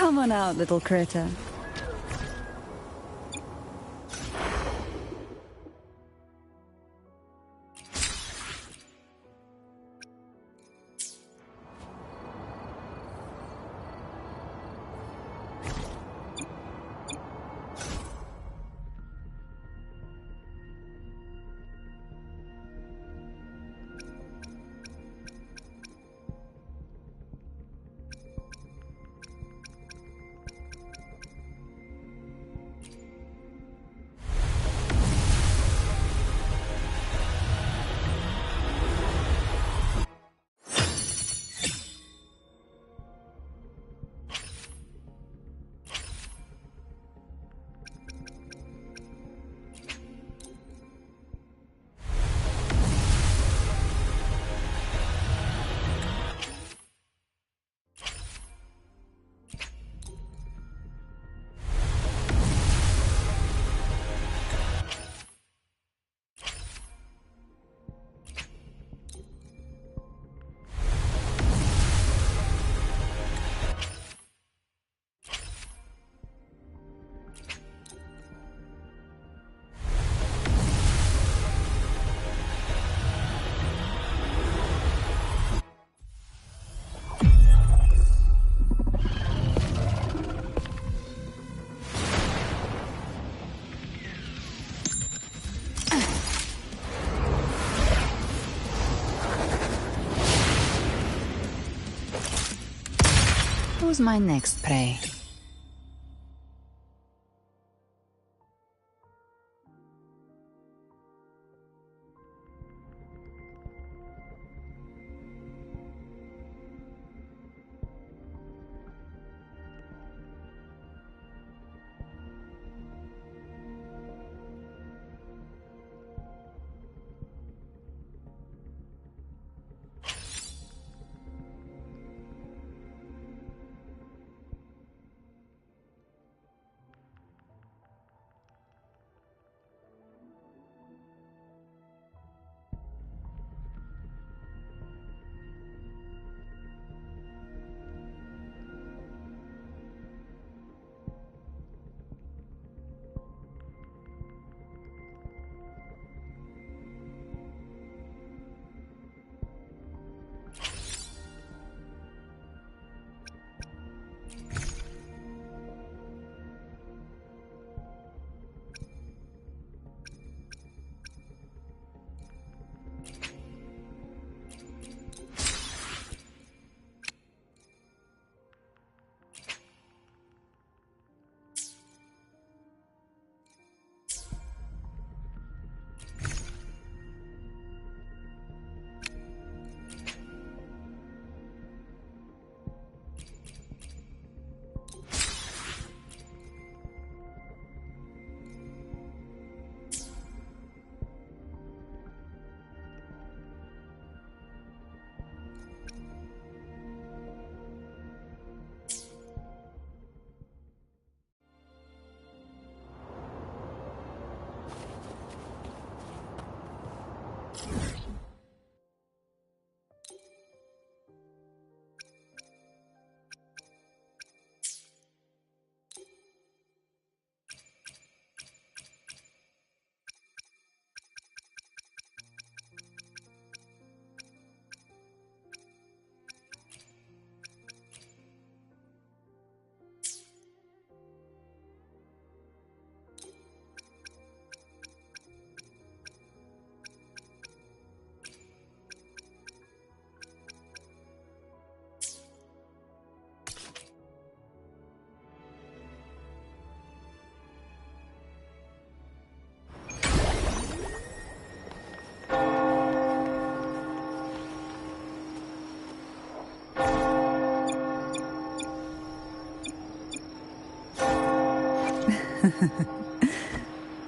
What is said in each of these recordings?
Come on out, little critter. Who's my next prey?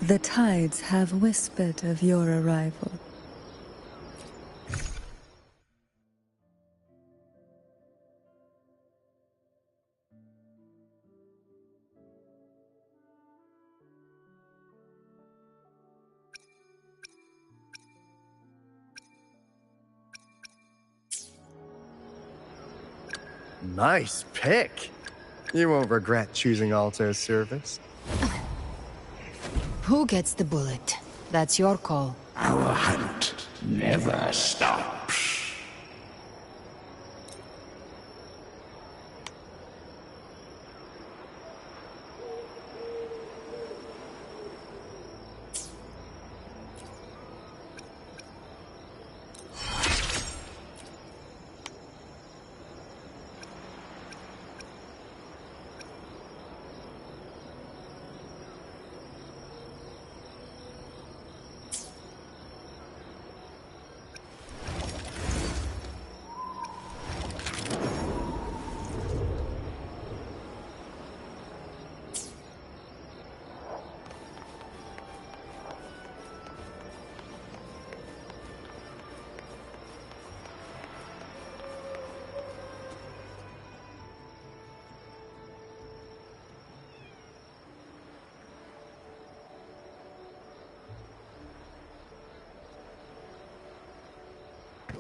The tides have whispered of your arrival. Nice pick. You won't regret choosing Alto's service. Who gets the bullet? That's your call. Our hunt never stops.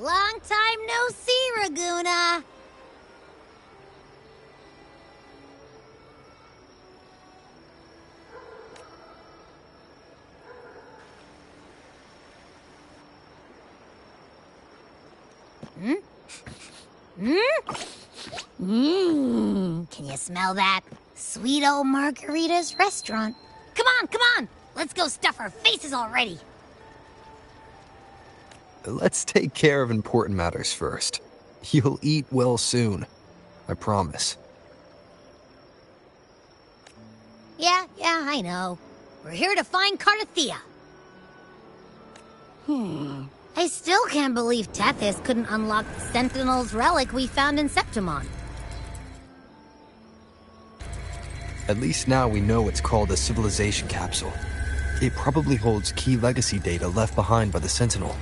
Long time no see, Raguna. Can you smell that? Sweet old Margarita's restaurant. Come on, come on! Let's go stuff our faces already. Let's take care of important matters first. You'll eat well soon. I promise. Yeah, I know. We're here to find Cardathea. I still can't believe Tethys couldn't unlock the Sentinel's relic we found in Septimon. At least now we know it's called a civilization capsule. It probably holds key legacy data left behind by the Sentinel.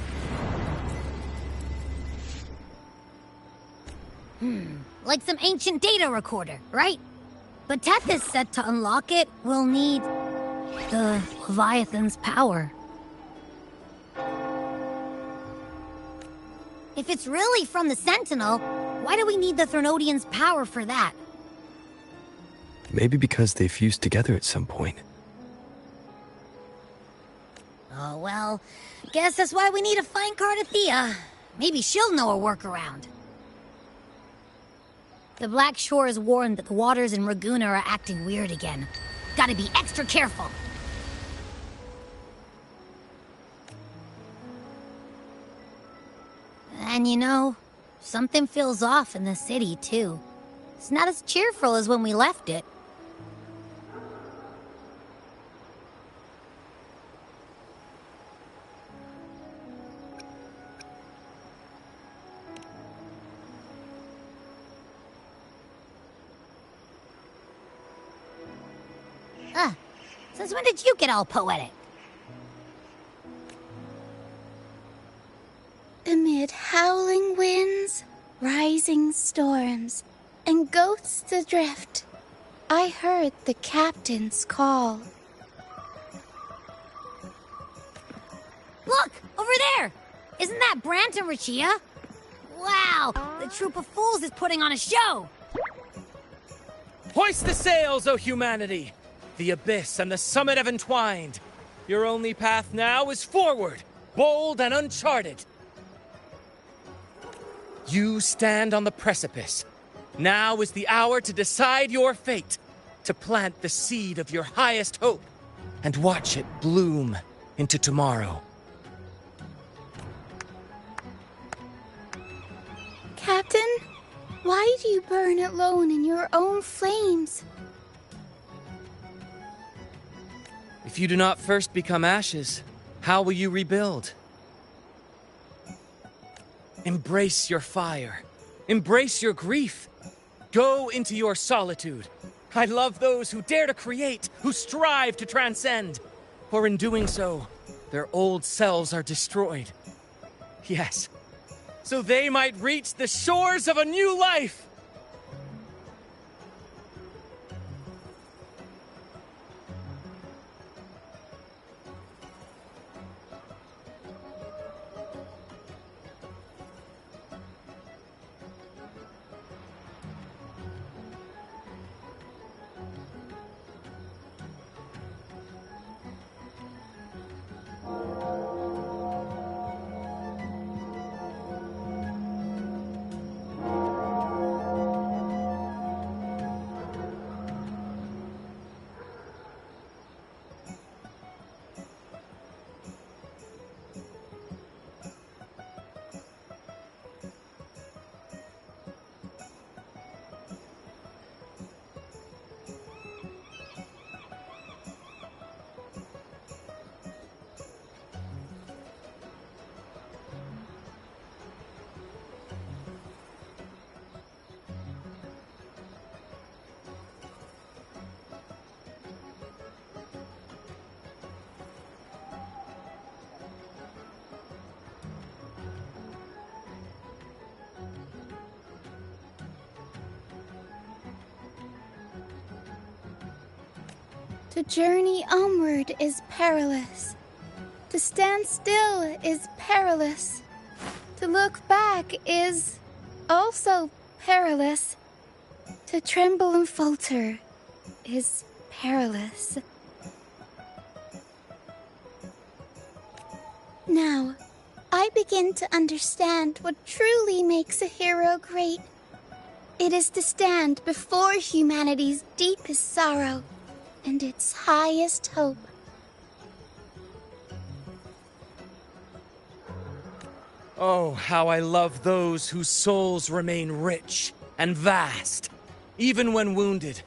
Like some ancient data recorder, right? But Tethys said to unlock it, we'll need the Leviathan's power. If it's really from the Sentinel, why do we need the Threnodian's power for that? Maybe because they fused together at some point. Oh, well, guess that's why we need to find Cardathea. Maybe she'll know a workaround. The Black Shore is warned that the waters in Raguna are acting weird again. Gotta be extra careful. And you know, something feels off in the city, too. It's not as cheerful as when we left it. Since when did you get all poetic? Amid howling winds, rising storms, and ghosts adrift, I heard the captain's call. Look! Over there! Isn't that Brant and Rachia? Wow! The troop of fools is putting on a show! Hoist the sails, O humanity! The abyss and the summit have entwined. Your only path now is forward, bold and uncharted. You stand on the precipice. Now is the hour to decide your fate, to plant the seed of your highest hope, and watch it bloom into tomorrow. Captain, why do you burn alone in your own flames? If you do not first become ashes, how will you rebuild? Embrace your fire. Embrace your grief. Go into your solitude. I love those who dare to create, who strive to transcend. For in doing so, their old selves are destroyed. Yes, so they might reach the shores of a new life. To journey onward is perilous. To stand still is perilous. To look back is also perilous. To tremble and falter is perilous. Now, I begin to understand what truly makes a hero great. It is to stand before humanity's deepest sorrow and its highest hope. Oh, how I love those whose souls remain rich and vast, even when wounded,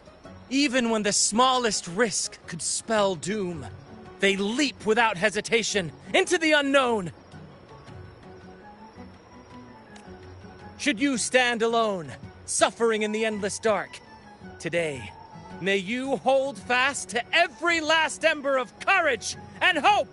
even when the smallest risk could spell doom. They leap without hesitation into the unknown. Should you stand alone, suffering in the endless dark, today, may you hold fast to every last ember of courage and hope!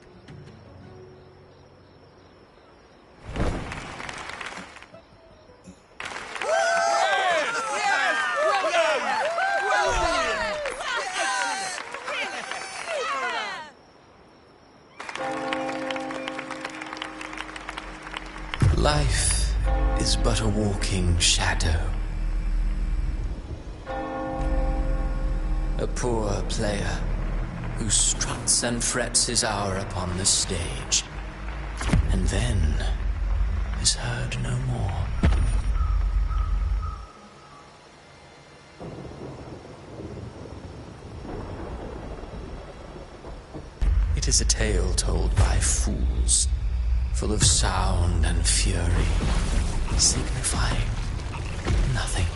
Life is but a walking shadow. A poor player who struts and frets his hour upon the stage, and then is heard no more. It is a tale told by fools, full of sound and fury, signifying nothing.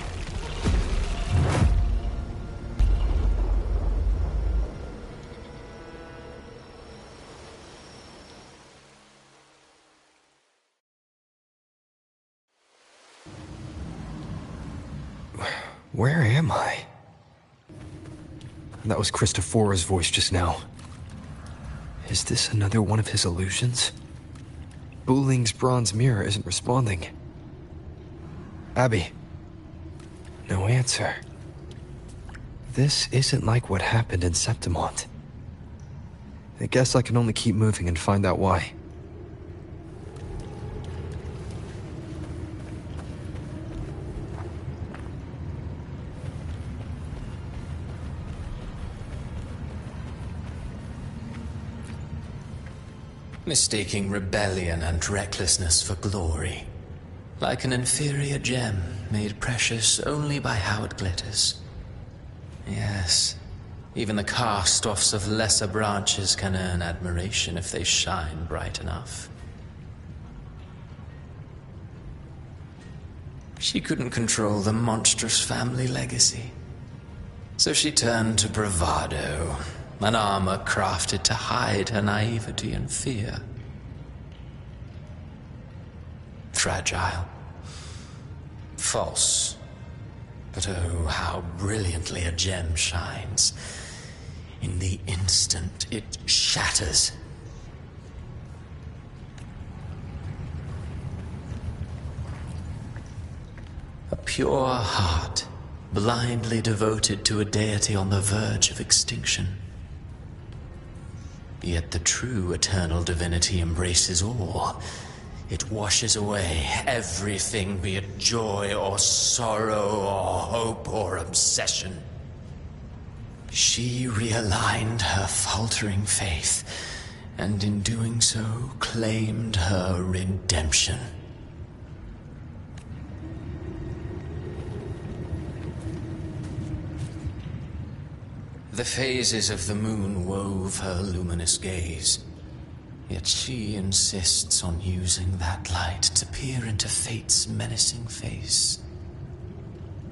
Where am I? That was Christophora's voice just now. Is this another one of his illusions? Buling's bronze mirror isn't responding. Abby. No answer. This isn't like what happened in Septimont. I guess I can only keep moving and find out why. Mistaking rebellion and recklessness for glory, like an inferior gem made precious only by how it glitters. Yes, even the cast-offs of lesser branches can earn admiration if they shine bright enough. She couldn't control the monstrous family legacy, so she turned to bravado, an armor crafted to hide her naivety and fear. Fragile. False. But oh, how brilliantly a gem shines. In the instant it shatters. A pure heart, blindly devoted to a deity on the verge of extinction. Yet the true eternal divinity embraces all. It washes away everything, be it joy or sorrow or hope or obsession. She realigned her faltering faith, and in doing so claimed her redemption. The phases of the moon wove her luminous gaze, yet she insists on using that light to peer into fate's menacing face.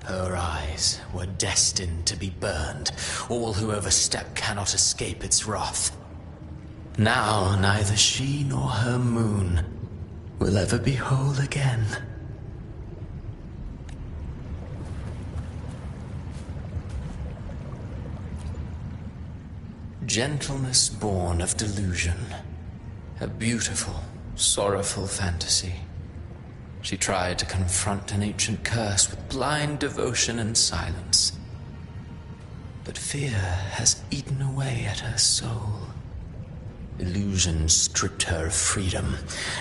Her eyes were destined to be burned. All who overstep cannot escape its wrath. Now neither she nor her moon will ever be whole again. Gentleness born of delusion. A beautiful, sorrowful fantasy. She tried to confront an ancient curse with blind devotion and silence. But fear has eaten away at her soul. Illusion stripped her of freedom,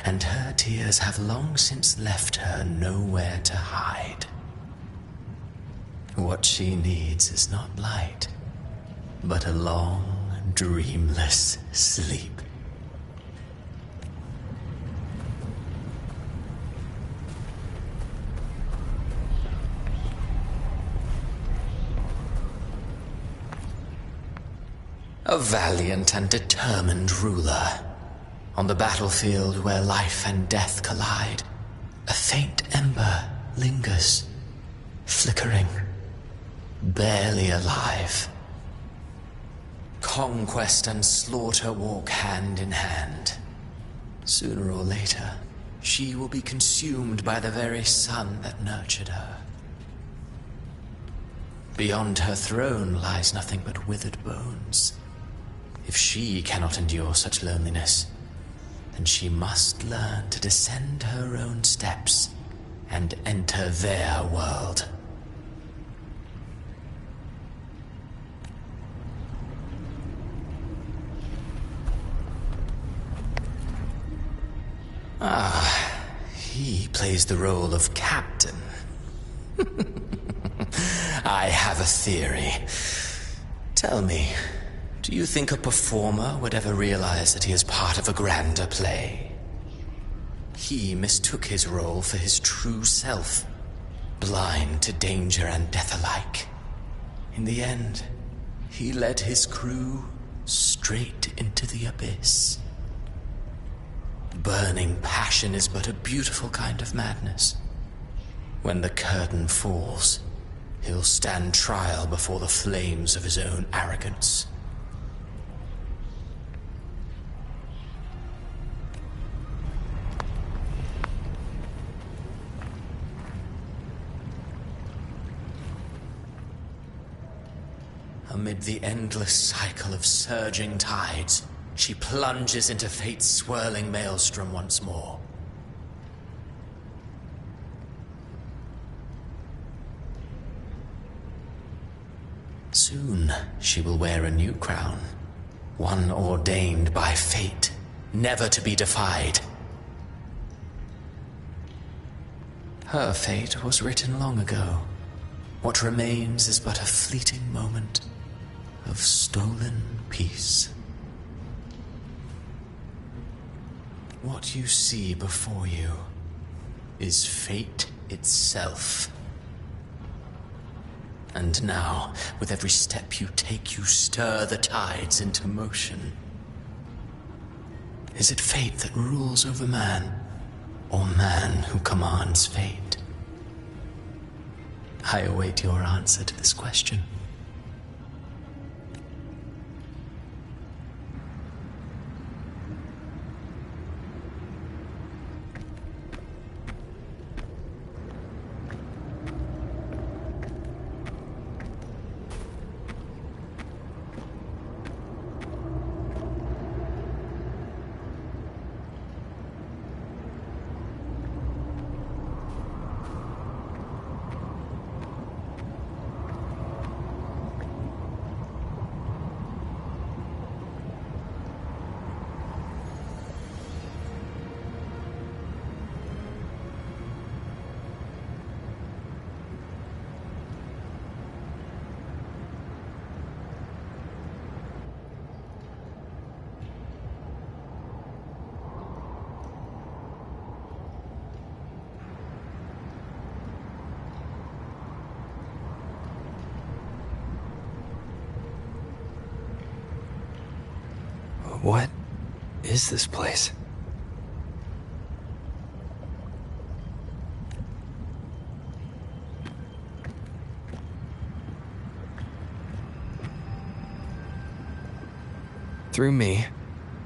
and her tears have long since left her nowhere to hide. What she needs is not light, but a long, dreamless sleep. A valiant and determined ruler. On the battlefield where life and death collide, a faint ember lingers, flickering, barely alive. Conquest and slaughter walk hand in hand. Sooner or later, she will be consumed by the very sun that nurtured her. Beyond her throne lies nothing but withered bones. If she cannot endure such loneliness, then she must learn to descend her own steps and enter their world. He plays the role of captain. I have a theory. Tell me, do you think a performer would ever realize that he is part of a grander play? He mistook his role for his true self, blind to danger and death alike. In the end, he led his crew straight into the abyss. Burning passion is but a beautiful kind of madness. When the curtain falls, he'll stand trial before the flames of his own arrogance. Amid the endless cycle of surging tides, she plunges into fate's swirling maelstrom once more. Soon, she will wear a new crown, one ordained by fate, never to be defied. Her fate was written long ago. What remains is but a fleeting moment of stolen peace. What you see before you is fate itself. And now, with every step you take, you stir the tides into motion. Is it fate that rules over man, or man who commands fate? I await your answer to this question. What is this place? Through me,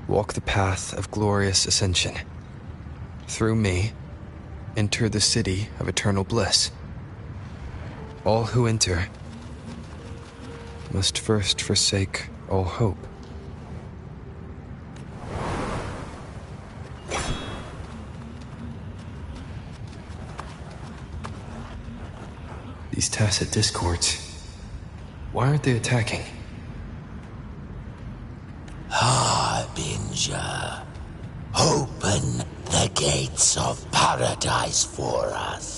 walk the path of glorious ascension. Through me, enter the city of eternal bliss. All who enter must first forsake all hope. These tacit discords, Why aren't they attacking? Harbinger, open the gates of paradise for us.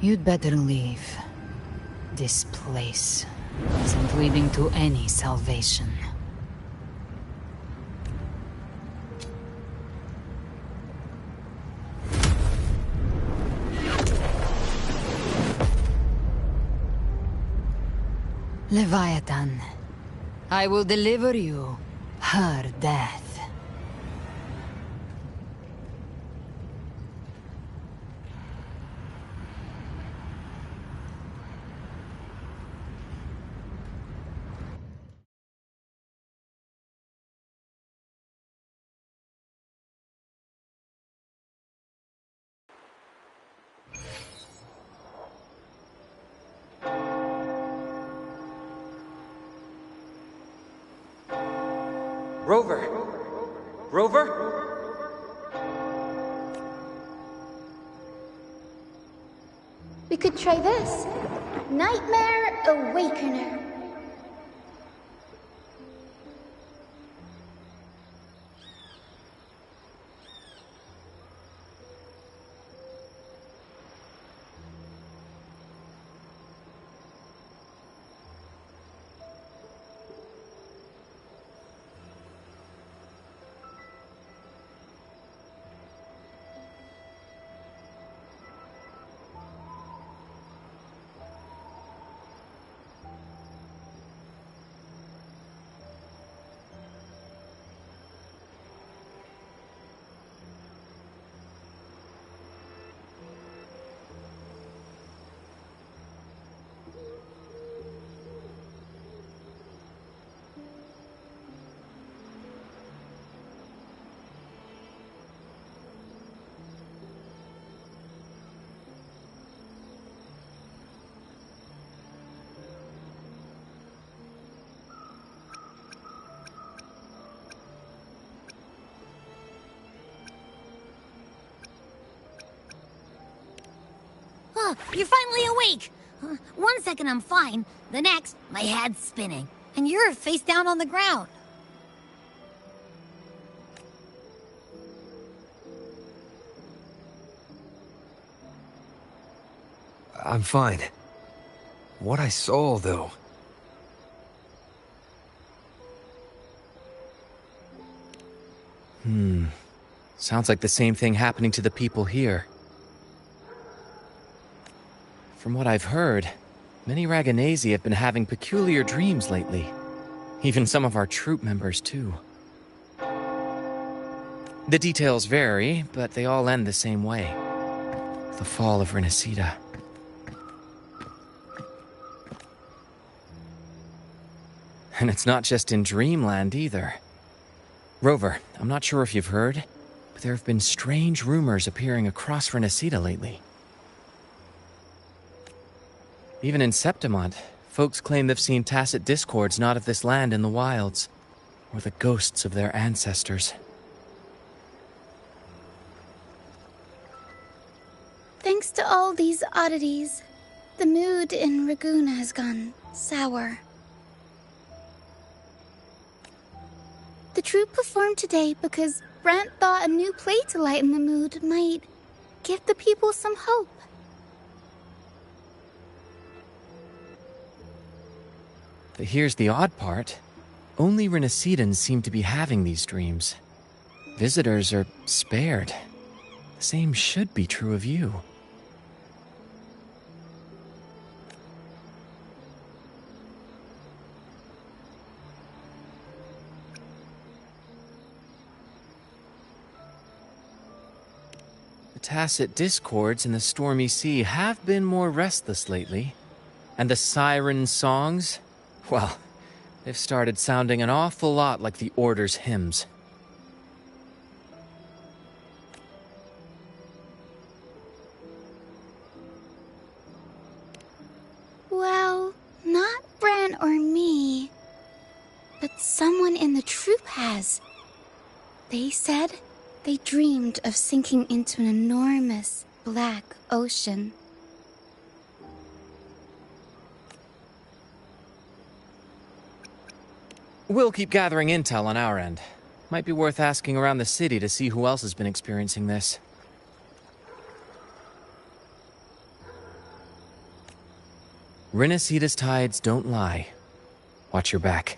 You'd better leave. This place isn't leading to any salvation. Leviathan, I will deliver you her death. Rover! Rover? We could try this. Nightmare Awakener. You're finally awake! 1 second I'm fine, the next, my head's spinning. And you're face down on the ground. I'm fine. What I saw, though... Sounds like the same thing happening to the people here. From what I've heard, many Raganesi have been having peculiar dreams lately. Even some of our troop members, too. The details vary, but they all end the same way. The fall of Renacida. And it's not just in Dreamland, either. Rover, I'm not sure if you've heard, but there have been strange rumors appearing across Renacida lately. Even in Septimont, folks claim they've seen tacit discords not of this land in the wilds, or the ghosts of their ancestors. Thanks to all these oddities, the mood in Raguna has gone sour. The troupe performed today because Brant thought a new play to lighten the mood might give the people some hope. But here's the odd part. Only Renacidans seem to be having these dreams. Visitors are spared. The same should be true of you. The tacit discords in the stormy sea have been more restless lately. And the siren songs? Well, they've started sounding an awful lot like the Order's hymns. but someone in the troop has. They said they dreamed of sinking into an enormous black ocean. We'll keep gathering intel on our end. Might be worth asking around the city to see who else has been experiencing this. Rinasida's tides don't lie. Watch your back.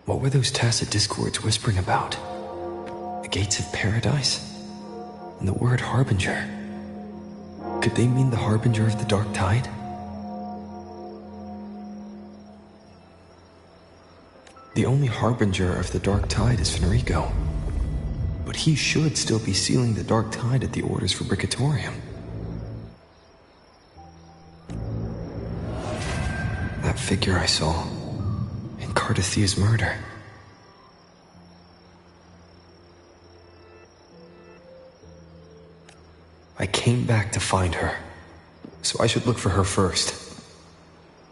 What were those tacit discords whispering about? The gates of paradise? And the word harbinger? Could they mean the harbinger of the dark tide? The only harbinger of the dark tide is Fenrico. But he should still be sealing the dark tide at the orders for Bricatorium. That figure I saw in Cardathia's murder. I came back to find her, so I should look for her first.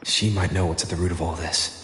She might know what's at the root of all this.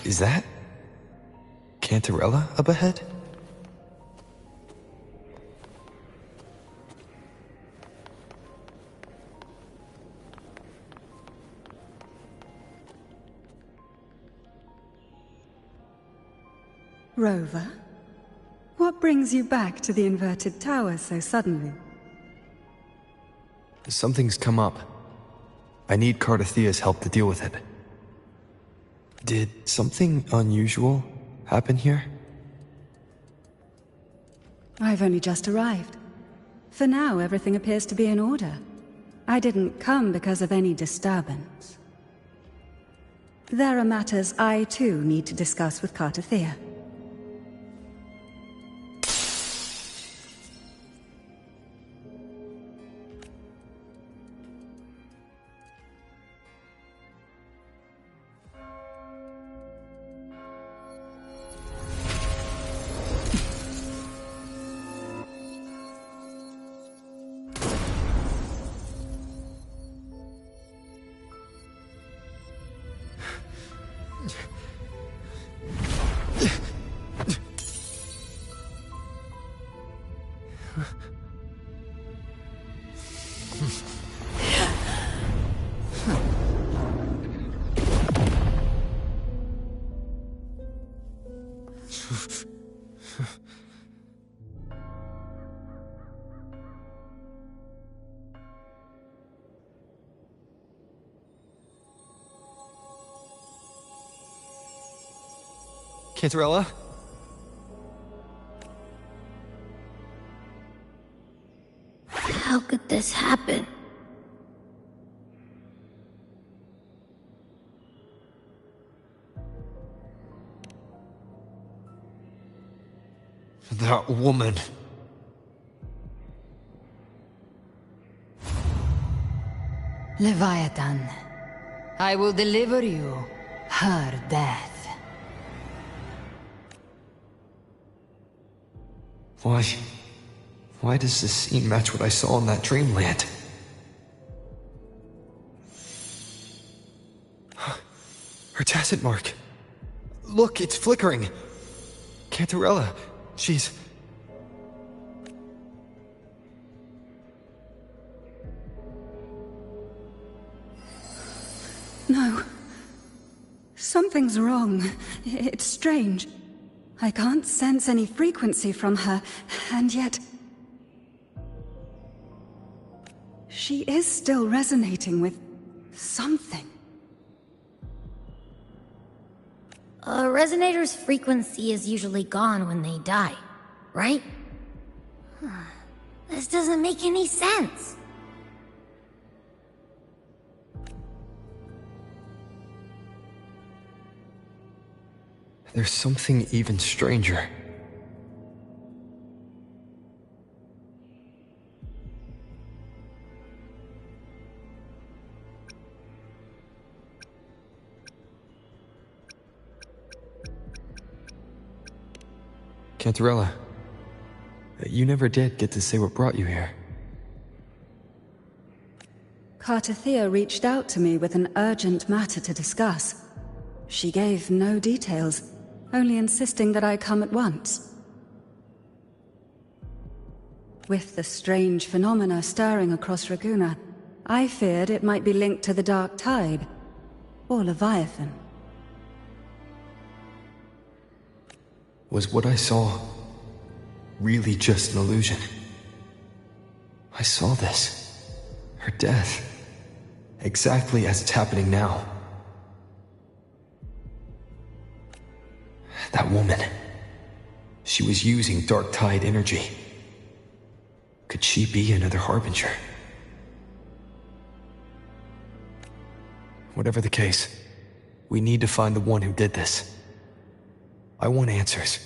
Is that Cantarella up ahead? Rover? What brings you back to the inverted tower so suddenly? Something's come up. I need Cardathea's help to deal with it. Did something unusual happen here? I've only just arrived. For now, everything appears to be in order. I didn't come because of any disturbance. There are matters I, too, need to discuss with Cardathea. Cantarella? How could this happen? That woman. Leviathan, I will deliver you her death. Why does this scene match what I saw in that dreamland? Her tacit mark. Look, it's flickering. Cantarella, she's... No. Something's wrong. It's strange. I can't sense any frequency from her, and yet... she is still resonating with something. A resonator's frequency is usually gone when they die, right? This doesn't make any sense. There's something even stranger. Cantarella, you never did get to say what brought you here. Cardathea reached out to me with an urgent matter to discuss. She gave no details, only insisting that I come at once. With the strange phenomena stirring across Raguna, I feared it might be linked to the Dark Tide, or Leviathan. Was what I saw really just an illusion? I saw this. Her death. Exactly as it's happening now. That woman. She was using Dark Tide energy. Could she be another Harbinger? Whatever the case, we need to find the one who did this. I want answers.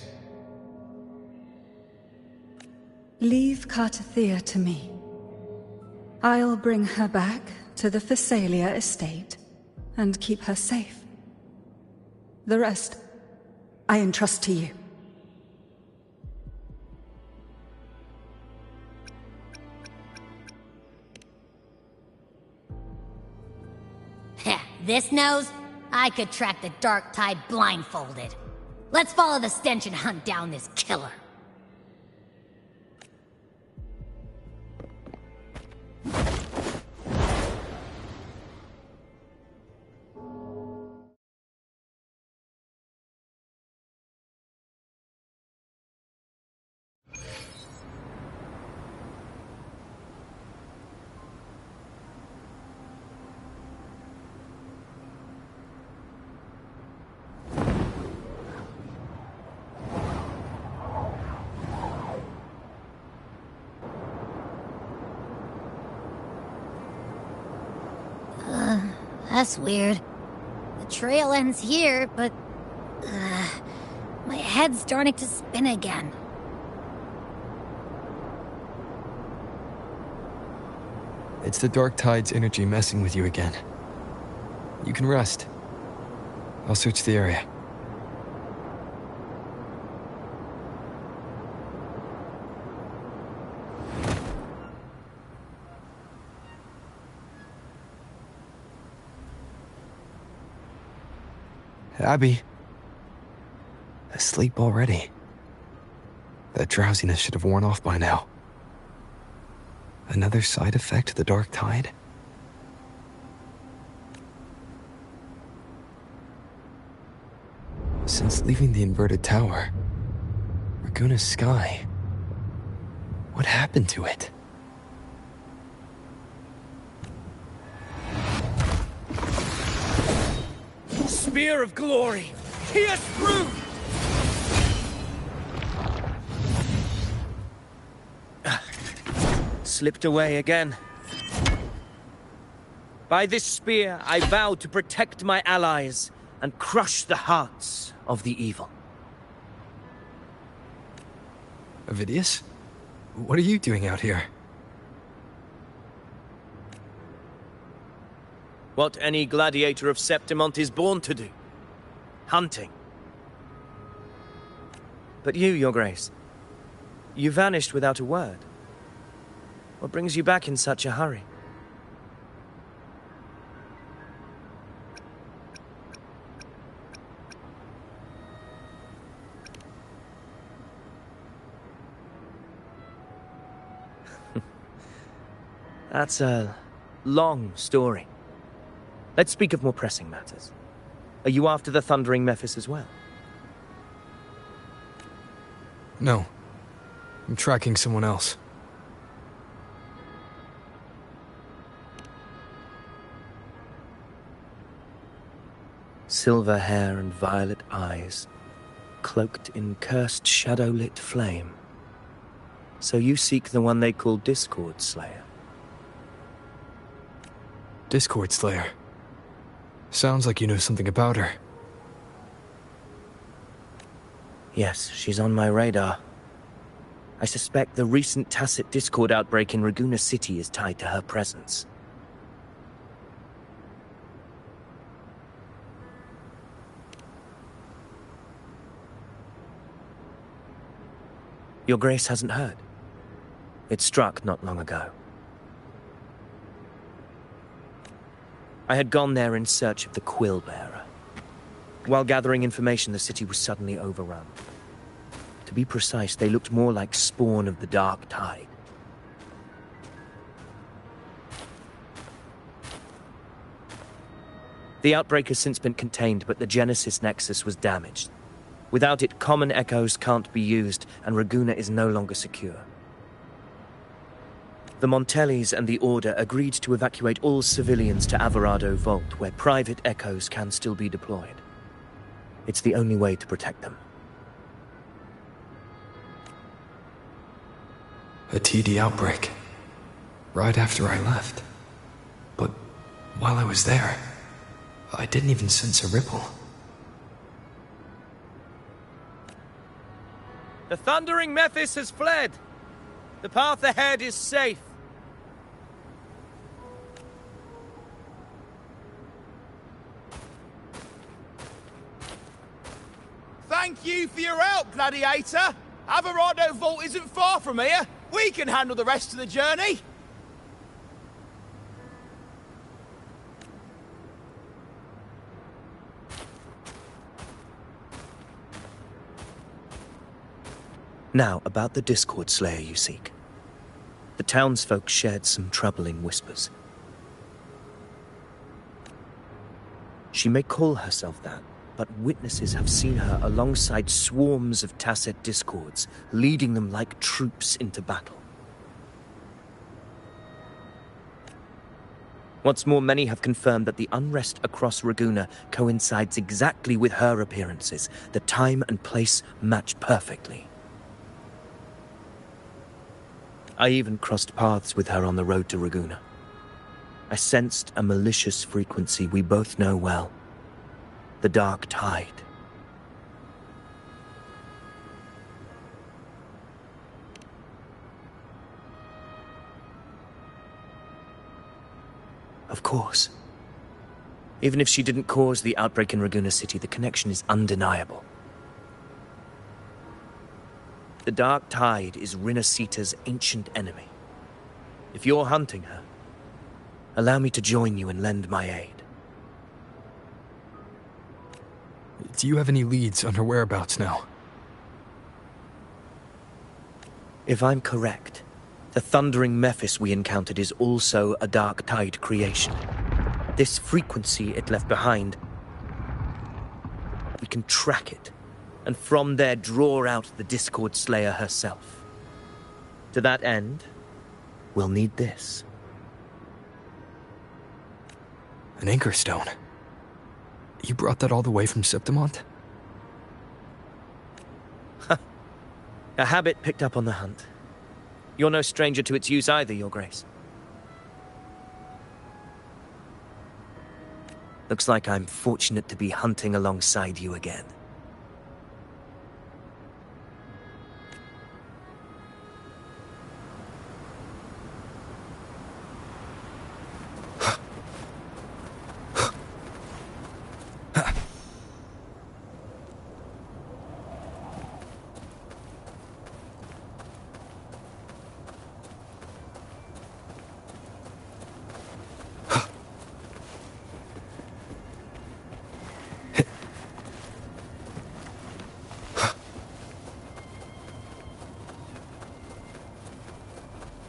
Leave Cardathea to me. I'll bring her back to the Phasalia estate and keep her safe. The rest, I entrust to you. This nose? I could track the Dark Tide blindfolded. Let's follow the stench and hunt down this killer. That's weird. The trail ends here, but... my head's starting to spin again. It's the Dark Tide's energy messing with you again. You can rest. I'll search the area. Abby. Asleep already. That drowsiness should have worn off by now. Another side effect of the Dark Tide? Since leaving the inverted tower, Raguna's sky, what happened to it? Spear of glory! Pierce through! Slipped away again. By this spear, I vow to protect my allies and crush the hearts of the evil. Avidius? What are you doing out here? What any gladiator of Septimont is born to do. Hunting. But you, Your Grace, you vanished without a word. What brings you back in such a hurry? That's a long story. Let's speak of more pressing matters. Are you after the Thundering Mephis as well? No. I'm tracking someone else. Silver hair and violet eyes, cloaked in cursed shadow-lit flame. So you seek the one they call Discord Slayer. Discord Slayer. Sounds like you know something about her. Yes, she's on my radar. I suspect the recent tacit Discord outbreak in Raguna City is tied to her presence. Your Grace hasn't heard. It struck not long ago. I had gone there in search of the Quill Bearer. While gathering information, the city was suddenly overrun. To be precise, they looked more like spawn of the Dark Tide. The outbreak has since been contained, but the Genesis Nexus was damaged. Without it, common echoes can't be used, and Raguna is no longer secure. The Montellis and the Order agreed to evacuate all civilians to Averado Vault, where private echoes can still be deployed. It's the only way to protect them. A TD outbreak. Right after I left. But while I was there, I didn't even sense a ripple. The Thundering Mephis has fled. The path ahead is safe. Thank you for your help, Gladiator. Averado Vault isn't far from here. We can handle the rest of the journey. Now, about the Discord Slayer you seek. The townsfolk shared some troubling whispers. She may call herself that, but witnesses have seen her alongside swarms of Tasset Discords, leading them like troops into battle. What's more, many have confirmed that the unrest across Raguna coincides exactly with her appearances. The time and place match perfectly. I even crossed paths with her on the road to Raguna. I sensed a malicious frequency we both know well. The Dark Tide. Of course. Even if she didn't cause the outbreak in Raguna City, the connection is undeniable. The Dark Tide is Rinasita's ancient enemy. If you're hunting her, allow me to join you and lend my aid. Do you have any leads on her whereabouts now? If I'm correct, the thundering Mephis we encountered is also a Dark Tide creation. This frequency it left behind, we can track it, and from there draw out the Discord Slayer herself. To that end, we'll need this. An anchor stone? You brought that all the way from Septimont? A habit picked up on the hunt. You're no stranger to its use either, Your Grace. Looks like I'm fortunate to be hunting alongside you again.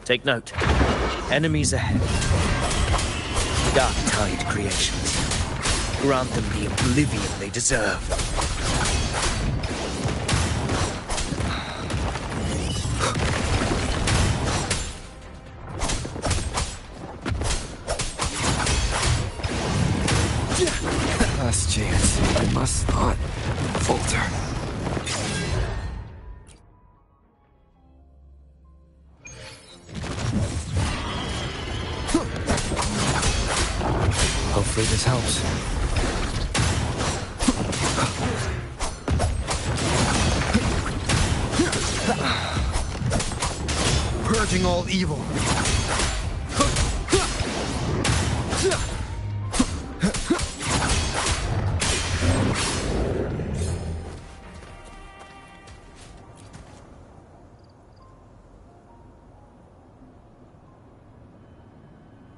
Take note. Enemies ahead. Dark Tide creations. Grant them the oblivion they deserve. Last chance. I must not falter. Hopefully this helps. Purging all evil.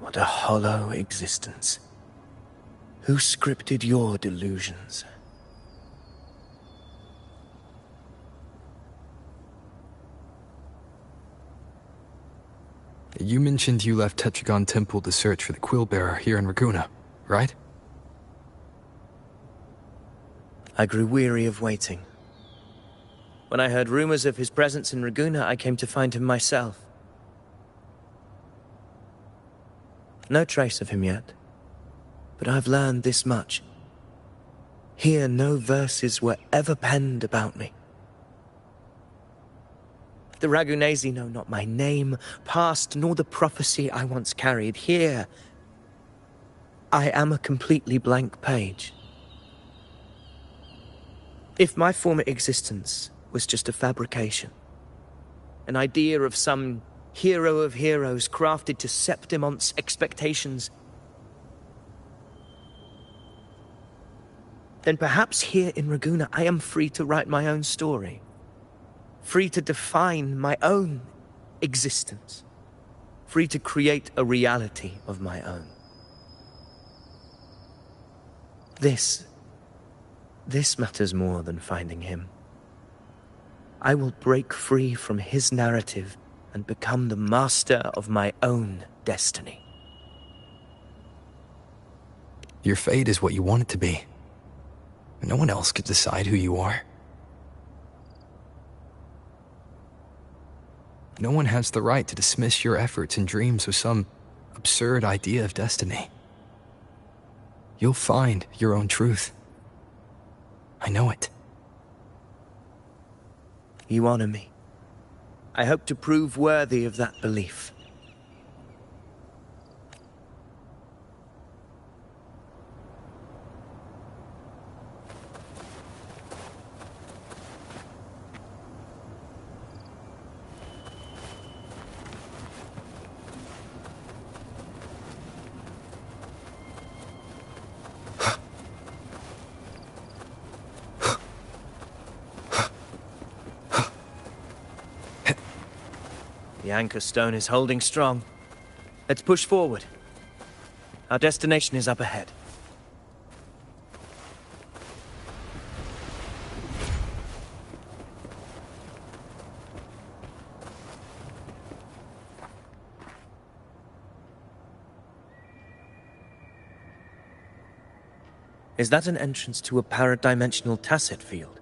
What a hollow existence. Who scripted your delusions? You mentioned you left Tetragon Temple to search for the Quillbearer here in Raguna, right? I grew weary of waiting. When I heard rumors of his presence in Raguna, I came to find him myself. No trace of him yet, but I've learned this much. Here, no verses were ever penned about me. The Ragunesi know not my name, past, nor the prophecy I once carried. Here, I am a completely blank page. If my former existence was just a fabrication, an idea of some hero of heroes crafted to Septimont's expectations, then perhaps here in Raguna I am free to write my own story. Free to define my own existence. Free to create a reality of my own. This matters more than finding him. I will break free from his narrative and become the master of my own destiny. Your fate is what you want it to be. No one else could decide who you are. No one has the right to dismiss your efforts and dreams with some absurd idea of destiny. You'll find your own truth. I know it. You honor me. I hope to prove worthy of that belief. The anchor stone is holding strong. Let's push forward. Our destination is up ahead. Is that an entrance to a paradimensional tacit field?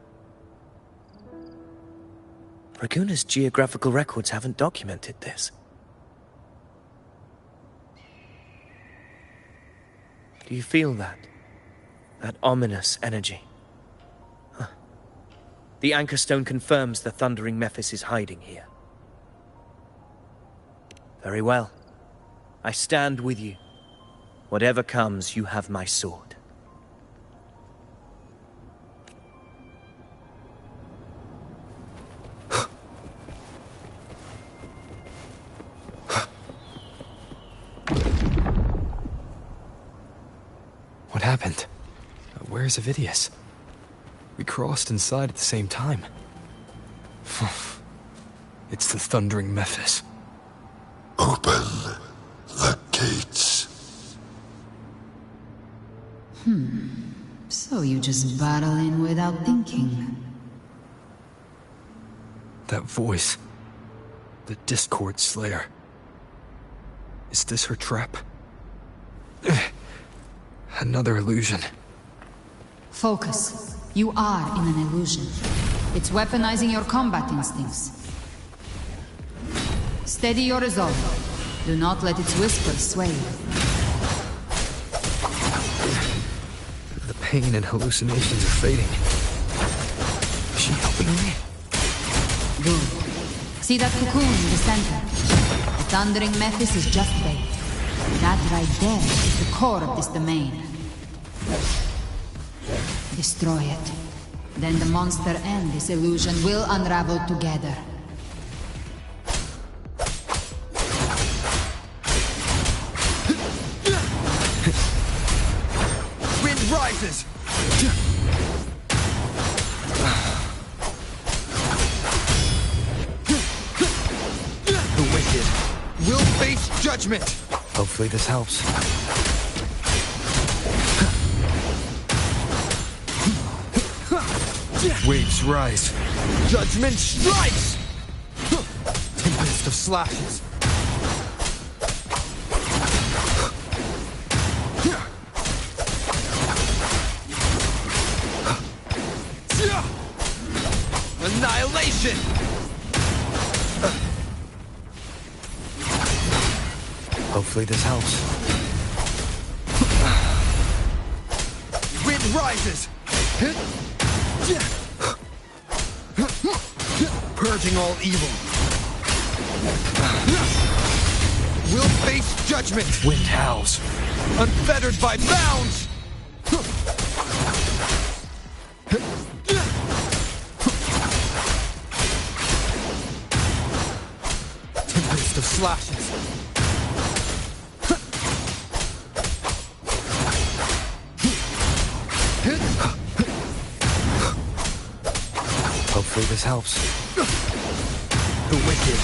Raguna's geographical records haven't documented this. Do you feel that? That ominous energy? Huh. The anchor stone confirms the thundering Mephis is hiding here. Very well. I stand with you. Whatever comes, you have my sword. What happened? Where's Avidius? We crossed inside at the same time. It's the thundering Mephis. Open the gates. So you just barrel in without thinking. That voice. The Discord Slayer. Is this her trap? Another illusion. Focus. You are in an illusion. It's weaponizing your combat instincts. Steady your resolve. Do not let its whispers sway you. The pain and hallucinations are fading. Is she helping me? Good. See that cocoon in the center? The thundering Mephis is just bait. That right there is the core of this domain. Destroy it. Then the monster and this illusion will unravel together. Wind rises! The wicked will face judgment! Hopefully this helps. Waves rise. Judgment strikes! Tempest of slashes. Annihilation! Hopefully this helps. Wind rises! Purging all evil. We'll face judgment. Wind howls. Unfettered by bounds! Tempest of slashes. Hopefully this helps. The wicked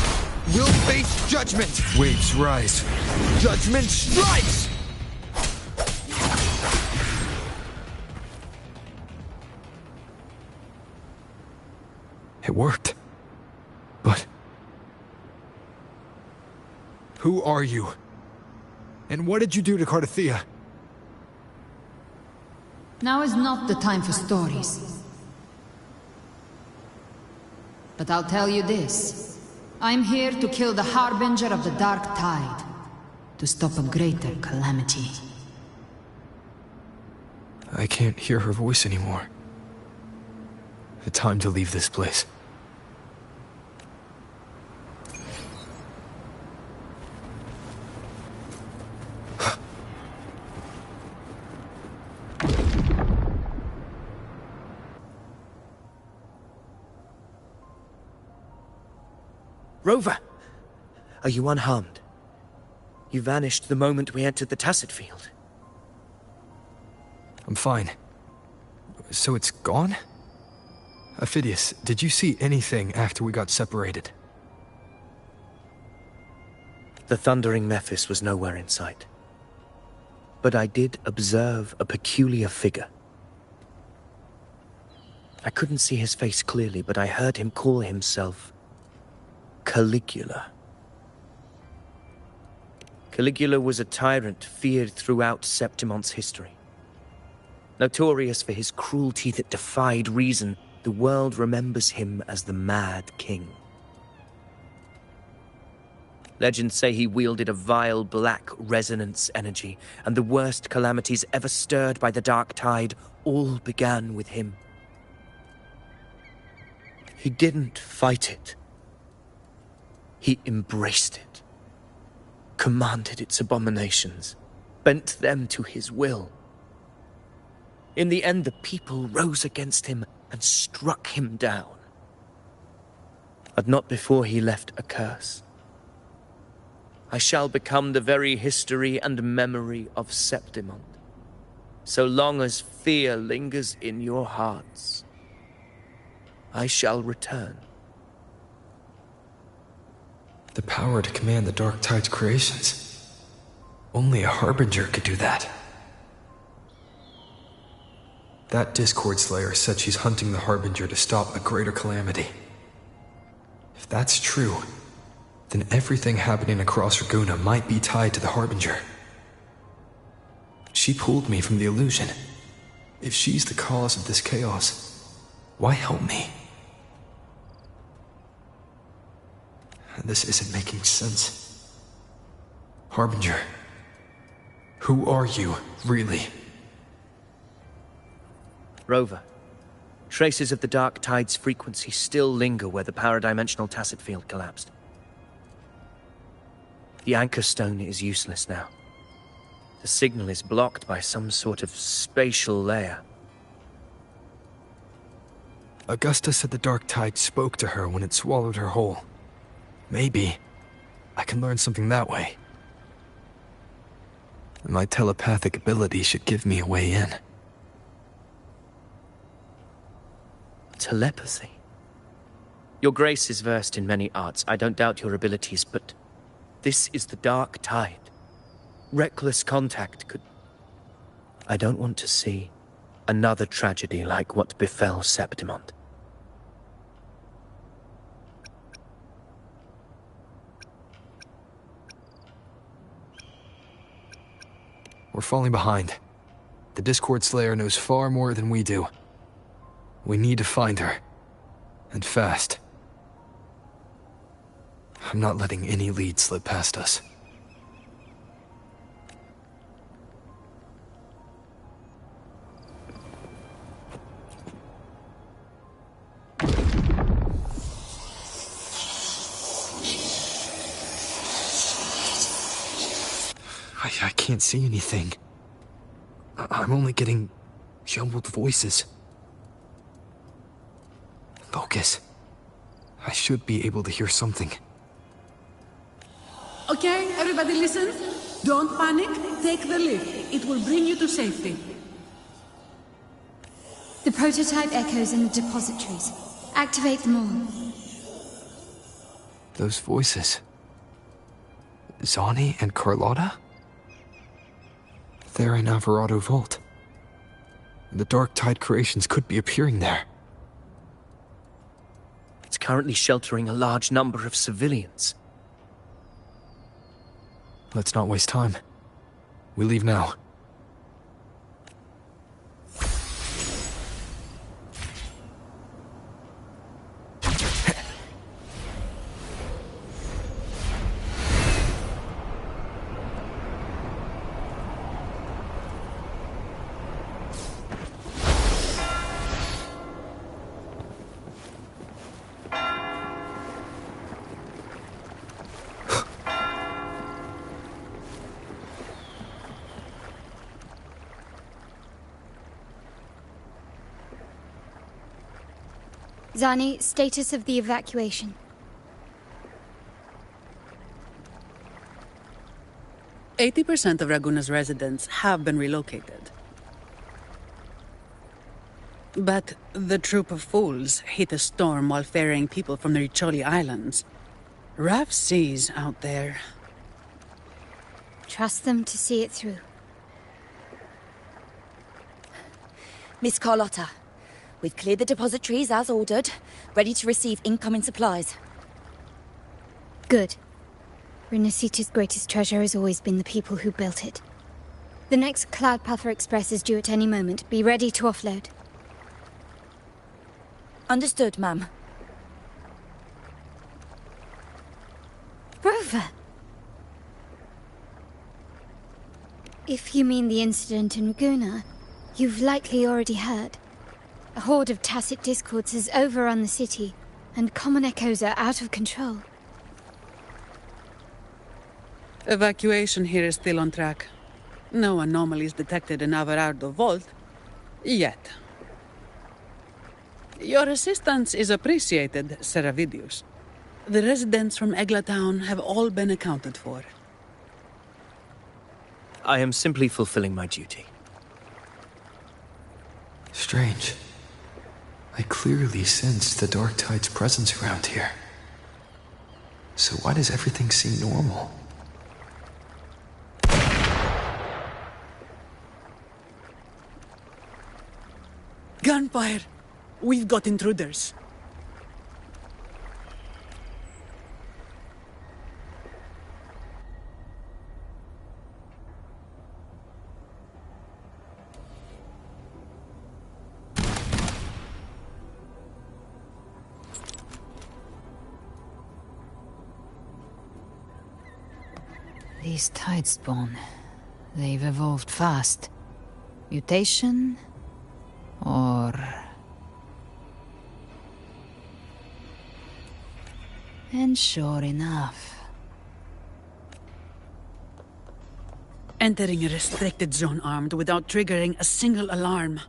will face judgment. Waves rise. Judgment strikes! It worked. Who are you? And what did you do to Cardathea? Now is not the time for stories. But I'll tell you this. I'm here to kill the Harbinger of the Dark Tide. To stop a greater calamity. I can't hear her voice anymore. Time to leave this place. Rover! Are you unharmed? You vanished the moment we entered the Tacit Field. I'm fine. So it's gone? Ophidius, did you see anything after we got separated? The thundering Mephis was nowhere in sight. But I did observe a peculiar figure. I couldn't see his face clearly, but I heard him call himself Caligula. Caligula was a tyrant feared throughout Septimon's history. Notorious for his cruelty that defied reason, the world remembers him as the Mad King. Legends say he wielded a vile black resonance energy, and the worst calamities ever stirred by the Dark Tide all began with him. He didn't fight it. He embraced it, commanded its abominations, bent them to his will. In the end, the people rose against him and struck him down. But not before he left a curse. I shall become the very history and memory of Septimon. So long as fear lingers in your hearts, I shall return. The power to command the Dark Tide's creations. Only a Harbinger could do that. That Discord Slayer said she's hunting the Harbinger to stop a greater calamity. If that's true, then everything happening across Raguna might be tied to the Harbinger. She pulled me from the illusion. If she's the cause of this chaos, why help me? This isn't making sense. Harbinger, who are you, really? Rover, traces of the Dark Tide's frequency still linger where the paradimensional Tacit Field collapsed. The anchor stone is useless now. The signal is blocked by some sort of spatial layer. Augusta said the Dark Tide spoke to her when it swallowed her whole. Maybe I can learn something that way. My telepathic ability should give me a way in. Telepathy? Your Grace is versed in many arts. I don't doubt your abilities, but this is the Dark Tide. Reckless contact could... I don't want to see another tragedy like what befell Septimon. We're falling behind. The Discord Slayer knows far more than we do. We need to find her. And fast. I'm not letting any lead slip past us. I can't see anything. I'm only getting jumbled voices. Focus. I should be able to hear something. Okay, everybody listen. Don't panic. Take the lift. It will bring you to safety. The prototype echoes in the depositories. Activate them all. Those voices. Zani and Carlotta? They're in Alvarado Vault. The Dark Tide creations could be appearing there. It's currently sheltering a large number of civilians. Let's not waste time. We leave now. Zani, status of the evacuation. 80% of Raguna's residents have been relocated. But the troop of fools hit a storm while ferrying people from the Riccioli Islands. Rough seas out there. Trust them to see it through. Miss Carlotta, we've cleared the depositories as ordered, ready to receive incoming supplies. Good. Renacita's greatest treasure has always been the people who built it. The next Cloudpather Express is due at any moment. Be ready to offload. Understood, ma'am. Rover! If you mean the incident in Raguna, you've likely already heard. A horde of tacit discords has overrun the city, and common echoes are out of control. Evacuation here is still on track. No anomalies detected in Averardo Vault. Yet. Your assistance is appreciated, Seravidius. The residents from Eglatown have all been accounted for. I am simply fulfilling my duty. Strange. I clearly sensed the Dark Tide's presence around here. So why does everything seem normal? Gunfire! We've got intruders. These Tidespawn, they've evolved fast. Mutation? Or... And sure enough... Entering a restricted zone armed without triggering a single alarm.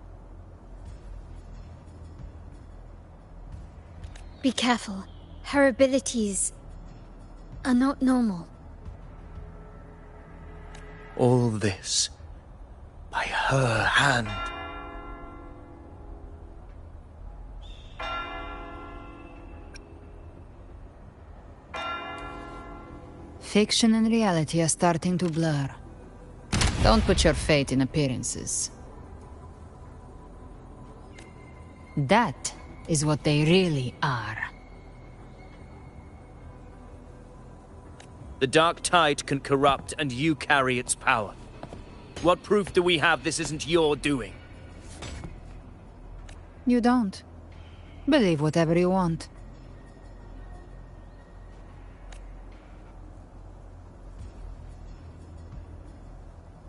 Be careful. Her abilities are not normal. All this by her hand. Fiction and reality are starting to blur. Don't put your fate in appearances. That is what they really are. The Dark Tide can corrupt, and you carry its power. What proof do we have this isn't your doing? You don't. Believe whatever you want.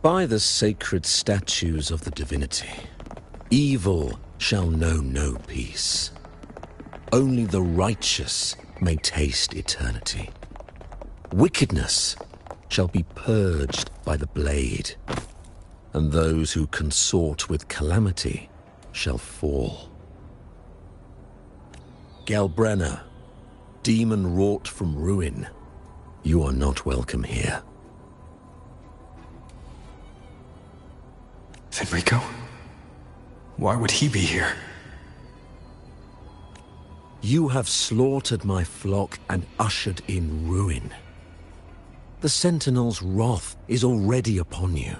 By the sacred statues of the divinity, evil shall know no peace. Only the righteous may taste eternity. Wickedness shall be purged by the blade, and those who consort with calamity shall fall. Galbrenna, demon wrought from ruin, you are not welcome here. Fenrico? Why would he be here? You have slaughtered my flock and ushered in ruin. The Sentinel's wrath is already upon you.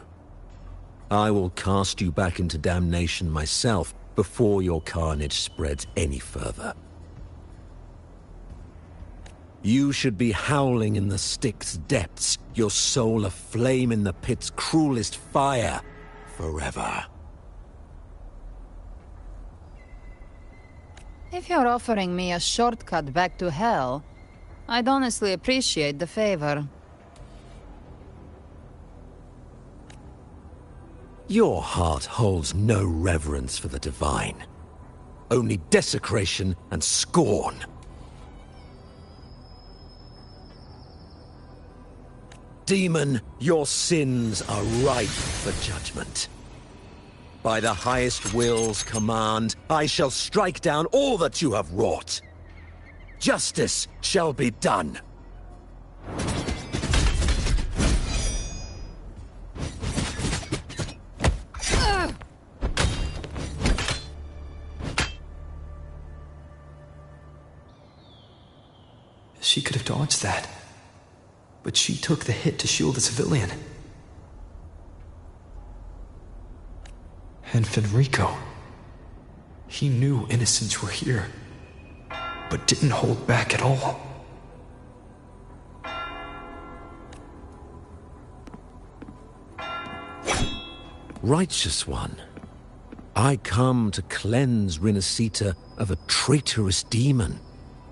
I will cast you back into damnation myself before your carnage spreads any further. You should be howling in the Styx's depths, your soul aflame in the pit's cruelest fire, forever. If you're offering me a shortcut back to hell, I'd honestly appreciate the favor. Your heart holds no reverence for the divine. Only desecration and scorn. Demon, your sins are ripe for judgment. By the highest will's command, I shall strike down all that you have wrought. Justice shall be done. She could have dodged that. But she took the hit to shield a civilian. And Fenrico. He knew innocents were here, but didn't hold back at all. Righteous one, I come to cleanse Rinascita of a traitorous demon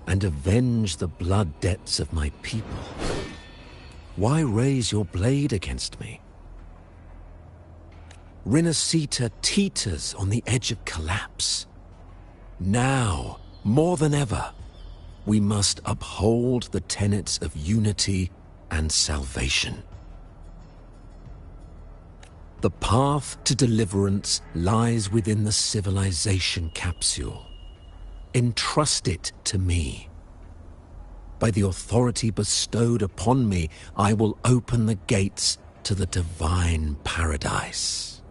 and avenge the blood debts of my people. Why raise your blade against me? Rinascita teeters on the edge of collapse. Now, more than ever, we must uphold the tenets of unity and salvation. The path to deliverance lies within the civilization capsule. Entrust it to me. By the authority bestowed upon me, I will open the gates to the divine paradise.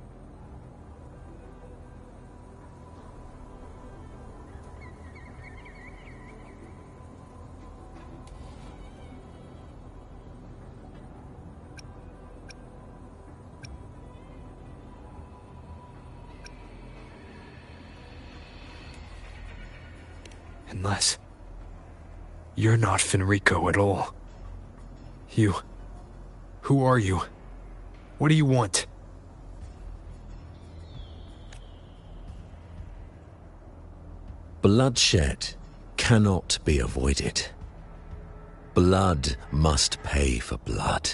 Unless you're not Fenrico at all. Who are you? What do you want? Bloodshed cannot be avoided. Blood must pay for blood.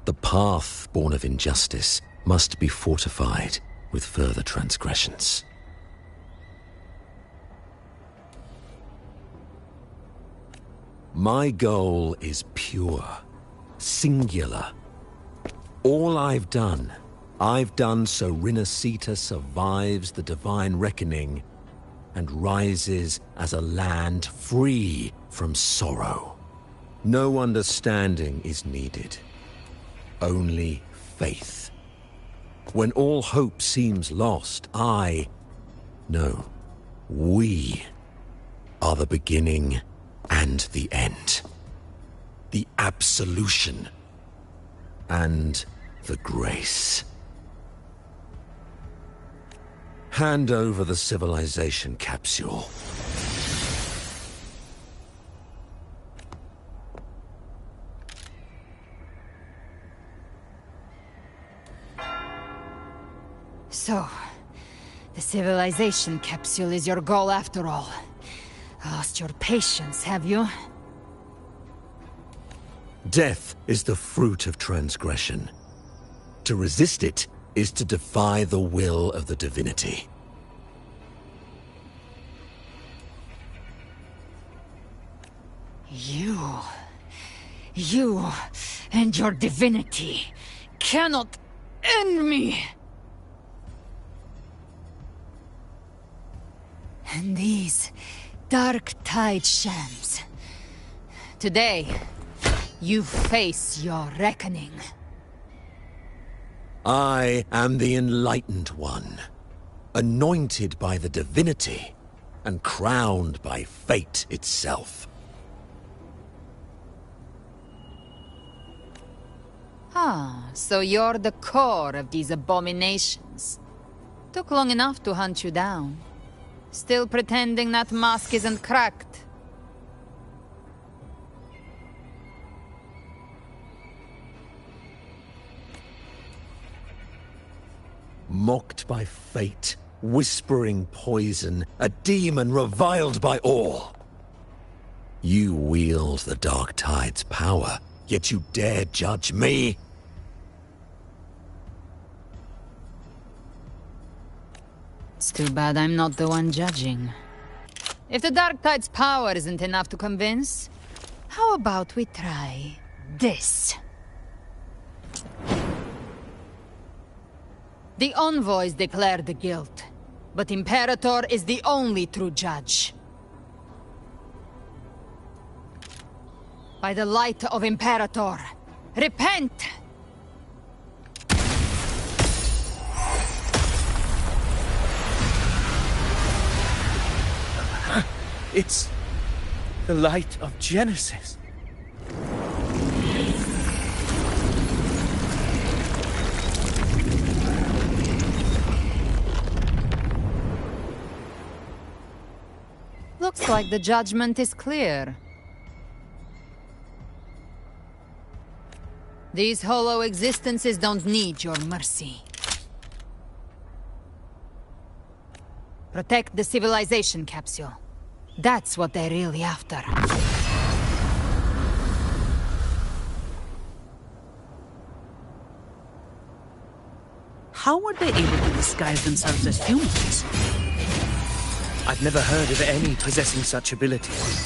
The path born of injustice must be fortified with further transgressions. My goal is pure, singular. All I've done so Rinascita survives the divine reckoning and rises as a land free from sorrow. No understanding is needed, only faith. When all hope seems lost, we are the beginning and the end. The absolution and the grace. Hand over the civilization capsule. So, the civilization capsule is your goal after all. Lost your patience, have you? Death is the fruit of transgression. To resist it is to defy the will of the divinity. You and your divinity cannot end me! And these Dark Tide shams. Today, you face your reckoning. I am the Enlightened One, anointed by the divinity and crowned by fate itself. Ah, so you're the core of these abominations. Took long enough to hunt you down. Still pretending that mask isn't cracked. mocked by fate, whispering poison, a demon reviled by all. You wield the Dark Tide's power, yet you dare judge me? It's too bad I'm not the one judging. If the Dark Tide's power isn't enough to convince, how about we try this? The envoys declare the guilt, but Imperator is the only true judge. By the light of Imperator, repent! It's the light of Genesis. Looks like the judgment is clear. These hollow existences don't need your mercy. Protect the civilization capsule. That's what they're really after. How were they able to disguise themselves as humans? I've never heard of any possessing such abilities.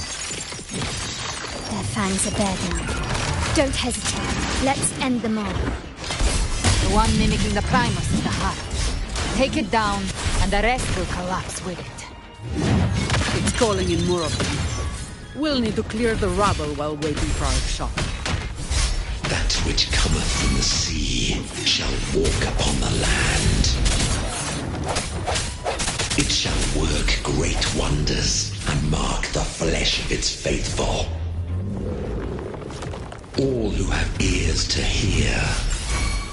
Their fangs are bared now. Don't hesitate. Let's end them all. The one mimicking the Primus is the heart. Take it down, and the rest will collapse with it. It's calling in more of them. We'll need to clear the rubble while waiting for our shot. That which cometh from the sea shall walk upon the land. It shall work great wonders and mark the flesh of its faithful. All who have ears to hear,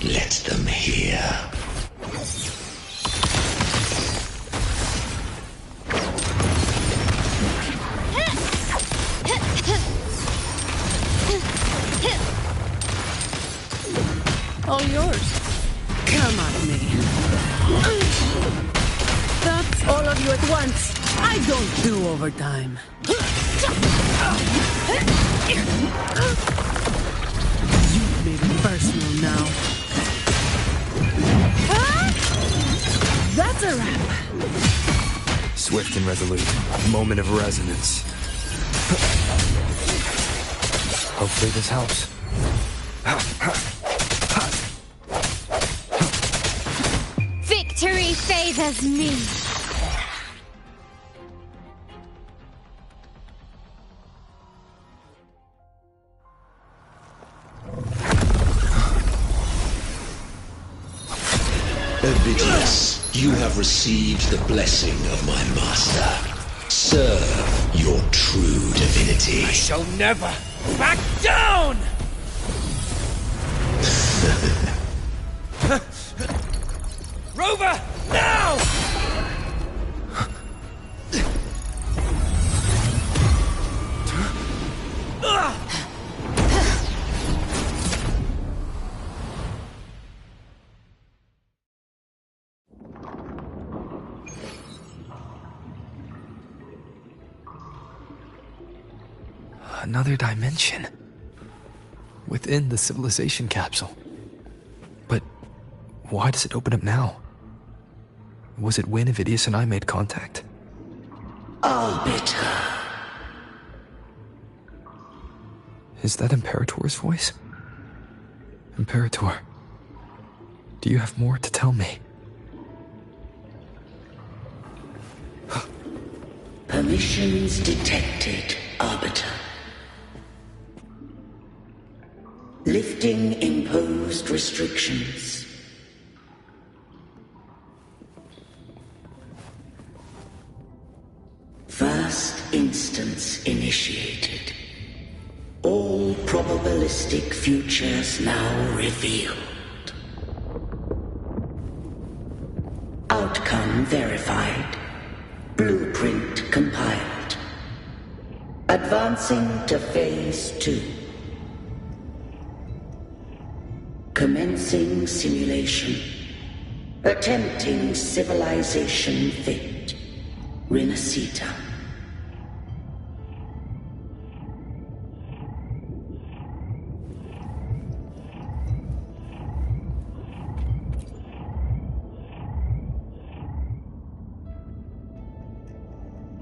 let them hear. All yours. Come at me. That's all of you at once. I don't do overtime. You've made it personal now. That's a wrap. Swift and resolute. Moment of resonance. Hopefully this helps. Victory favors me. Ovidius, you have received the blessing of my master. Serve your true divinity. I shall never back down! Rover, now! Another dimension. Within the civilization capsule. But why does it open up now? Was it when Ovidius and I made contact? Arbiter. Is that Imperator's voice? Imperator, do you have more to tell me? Permissions detected, Arbiter. Lifting imposed restrictions. First instance initiated. All probabilistic futures now revealed. Outcome verified. Blueprint compiled. Advancing to Phase 2. Commencing simulation. Attempting civilization fit. Renacita.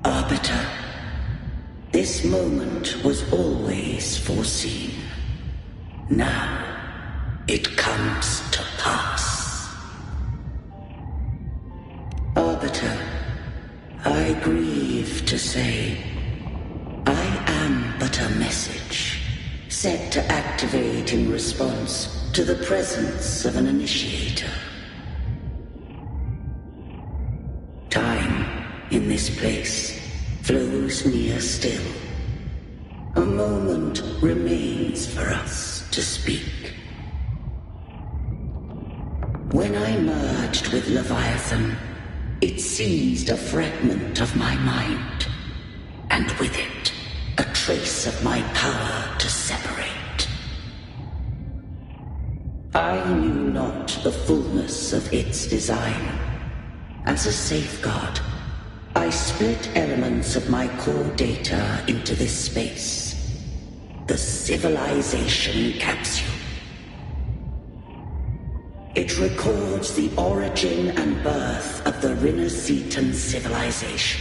Arbiter. This moment was always foreseen. Now it comes to pass. Arbiter, I grieve to say, I am but a message, set to activate in response to the presence of an initiator. Time, in this place, flows near still. A moment remains for us to speak. When I merged with Leviathan, it seized a fragment of my mind, and with it, a trace of my power to separate. I knew not the fullness of its design. As a safeguard, I split elements of my core data into this space. The civilization capsule. It records the origin and birth of the Renacetan civilization,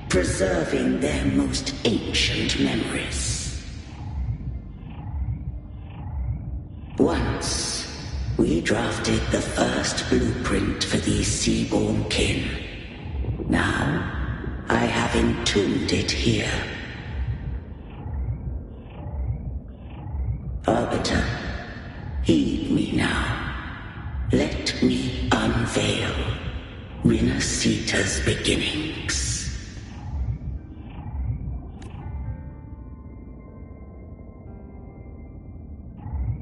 preserving their most ancient memories. Once, we drafted the first blueprint for these seaborn kin. Now, I have entombed it here. Arbiter, heed me now. Let me unveil Renacita's beginnings.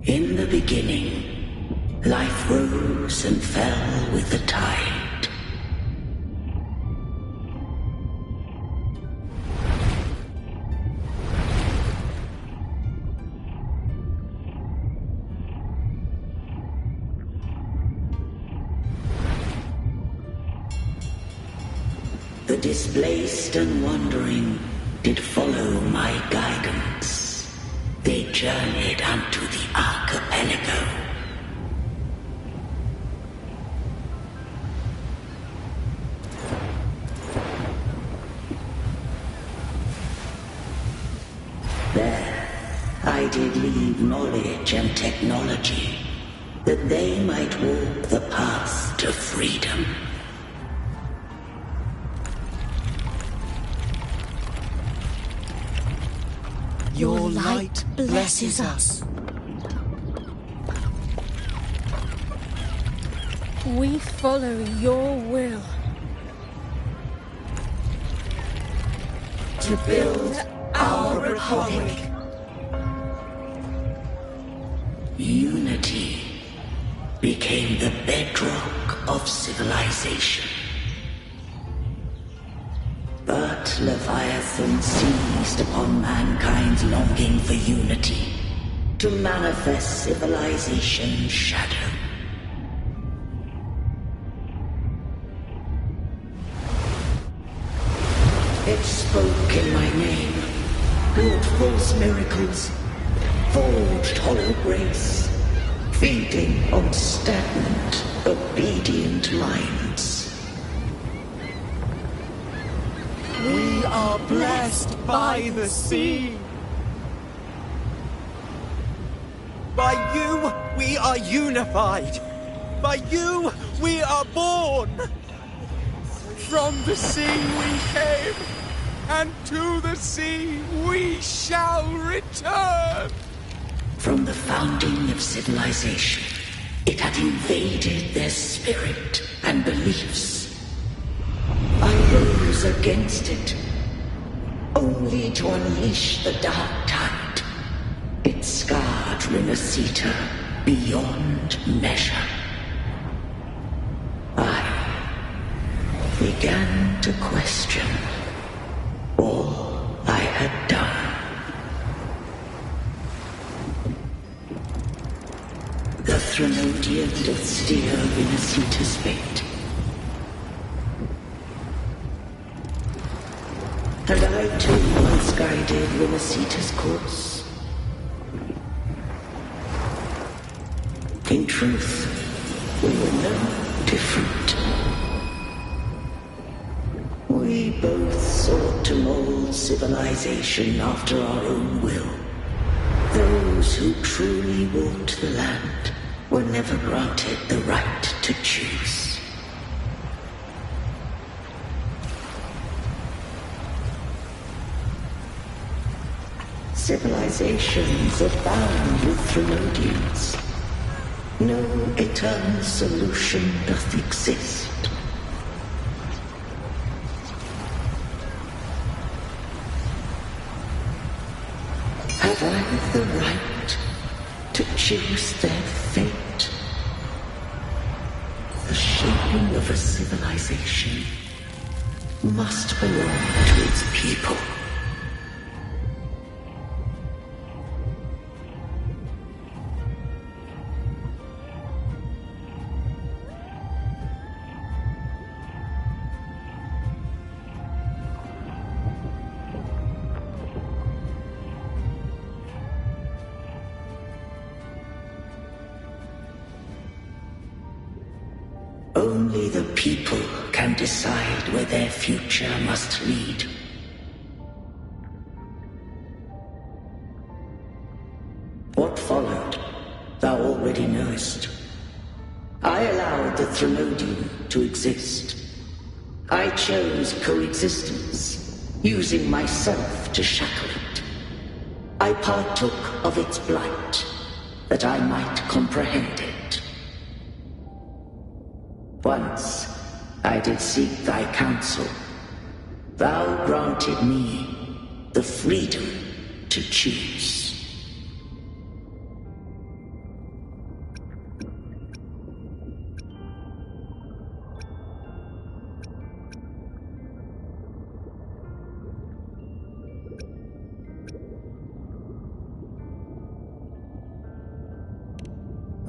In the beginning, life rose and fell with the tide. The displaced and wandering did follow my guidance. They journeyed unto the archipelago. There, I did leave knowledge and technology, that they might walk the path to freedom. Your light blesses us. We follow your will. To build our republic. Unity became the bedrock of civilization. But Leviathan seized upon mankind's longing for unity to manifest civilization's shadow. It spoke in my name, wrought false miracles, forged hollow grace, feeding on stagnant, obedient minds. We are blessed by the sea. By you, we are unified. By you, we are born. From the sea we came, and to the sea we shall return. From the founding of civilization, it had invaded their spirit and beliefs. I rose against it, only to unleash the dark tide. It scarred Renacita beyond measure. I began to question all I had done. The Threnodine Threnodian doth steer Vinacita's fate. And I too once guided Vinacita's course. In truth, we were no different. We both sought to mold civilization after our own will. Those who truly walked the land were never granted the right to choose. Civilizations are bound with Threnodians. No eternal solution doth exist. Have I the right to choose their fate? The shaping of a civilization must belong to its people. Only the people can decide where their future must lead. What followed, thou already knowest. I allowed the Threnodian to exist. I chose coexistence, using myself to shackle it. I partook of its blight, that I might comprehend it. Once, I did seek thy counsel. Thou granted me the freedom to choose.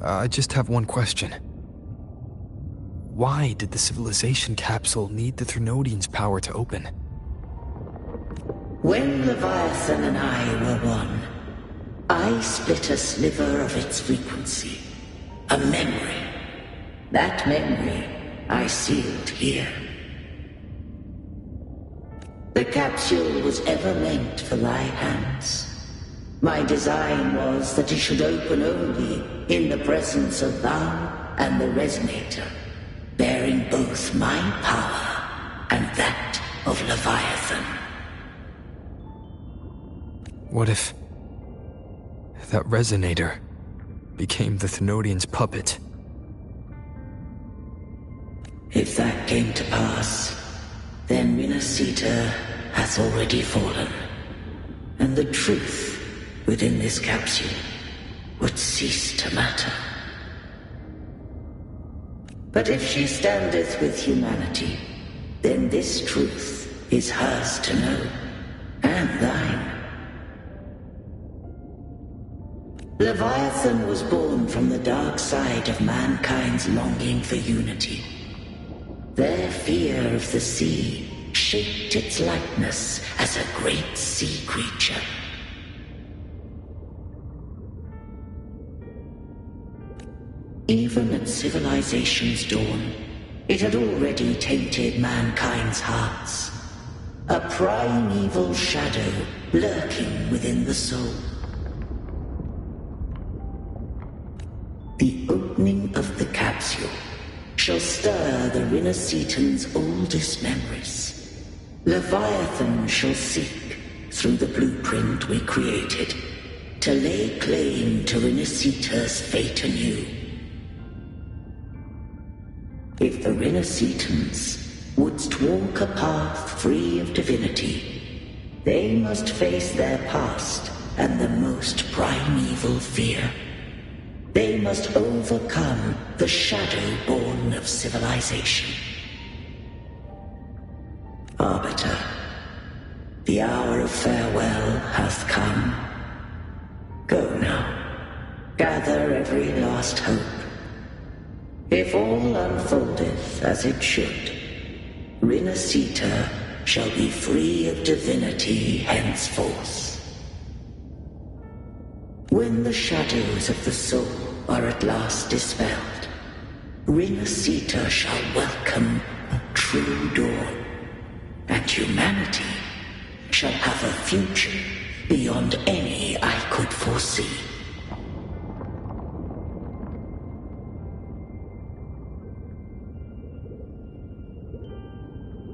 I just have one question. Why did the civilization capsule need the Threnodian's power to open? When Leviathan and I were one, I split a sliver of its frequency. A memory. That memory I sealed here. The capsule was ever meant for thy hands. My design was that it should open only in the presence of thou and the Resonator, bearing both my power and that of Leviathan. What if that Resonator became the Thenodian's puppet? If that came to pass, then Vinacita has already fallen, and the truth within this capsule would cease to matter. But if she standeth with humanity, then this truth is hers to know, and thine. Leviathan was born from the dark side of mankind's longing for unity. Their fear of the sea shaped its likeness as a great sea creature. Even at civilization's dawn, it had already tainted mankind's hearts. A primeval shadow lurking within the soul. The opening of the capsule shall stir the Renacetan's oldest memories. Leviathan shall seek, through the blueprint we created, to lay claim to Renacita's fate anew. If the Renacitans wouldst walk a path free of divinity, they must face their past and the most primeval fear. They must overcome the shadow born of civilization. Arbiter, the hour of farewell hath come. Go now. Gather every last hope If all unfoldeth as it should, Rinasita shall be free of divinity henceforth. When the shadows of the soul are at last dispelled, Rinasita shall welcome a true dawn, and humanity shall have a future beyond any I could foresee.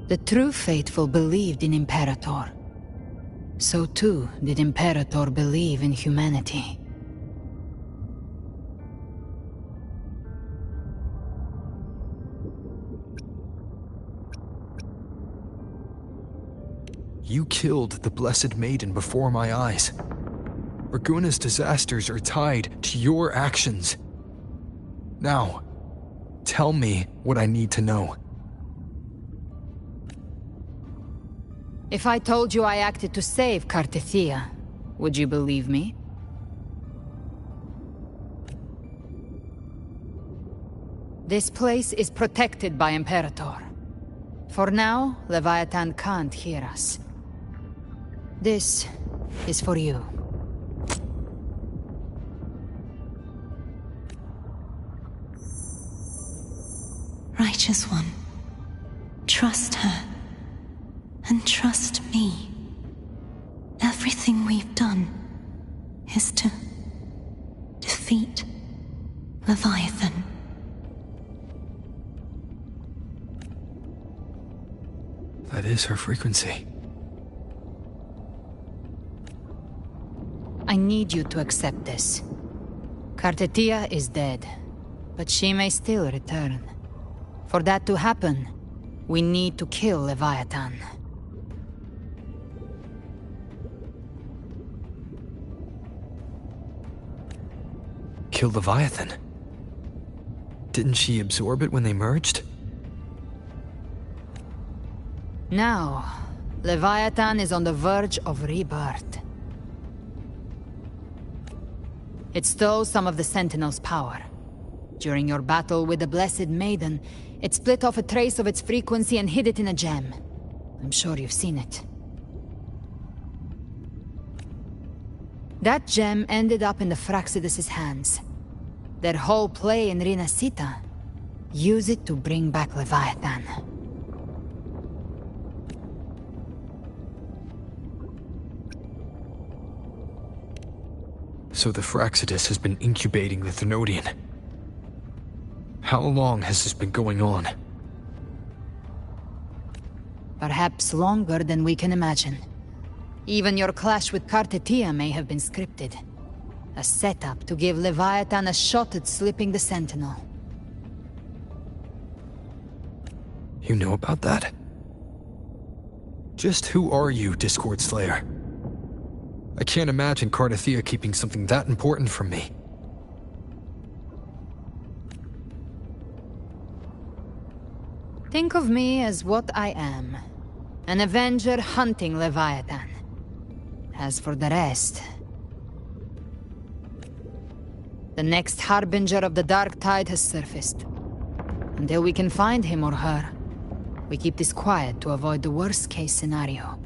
The true faithful believed in Imperator. So too did Imperator believe in humanity. You killed the Blessed Maiden before my eyes. Raguna's disasters are tied to your actions. Now, tell me what I need to know. If I told you I acted to save Cartethia, would you believe me? This place is protected by Imperator. For now, Leviathan can't hear us. This is for you. Righteous One, trust her. And trust me. Everything we've done is to defeat Leviathan. That is her frequency. I need you to accept this. Cartethia is dead, but she may still return. For that to happen, we need to kill Leviathan. Kill Leviathan? Didn't she absorb it when they merged? Now, Leviathan is on the verge of rebirth. It stole some of the Sentinel's power. During your battle with the Blessed Maiden, it split off a trace of its frequency and hid it in a gem. I'm sure you've seen it. That gem ended up in the Fraxidus' hands. Their whole play in Rinasita, use it to bring back Leviathan. So the Fraxidus has been incubating the Thenodian. How long has this been going on? Perhaps longer than we can imagine. Even your clash with Cartethia may have been scripted. A setup to give Leviathan a shot at slipping the Sentinel. You know about that? Just who are you, Discord Slayer? I can't imagine Cartethia keeping something that important from me. Think of me as what I am. An Avenger hunting Leviathan. As for the rest... The next Harbinger of the Dark Tide has surfaced. Until we can find him or her, we keep this quiet to avoid the worst-case scenario.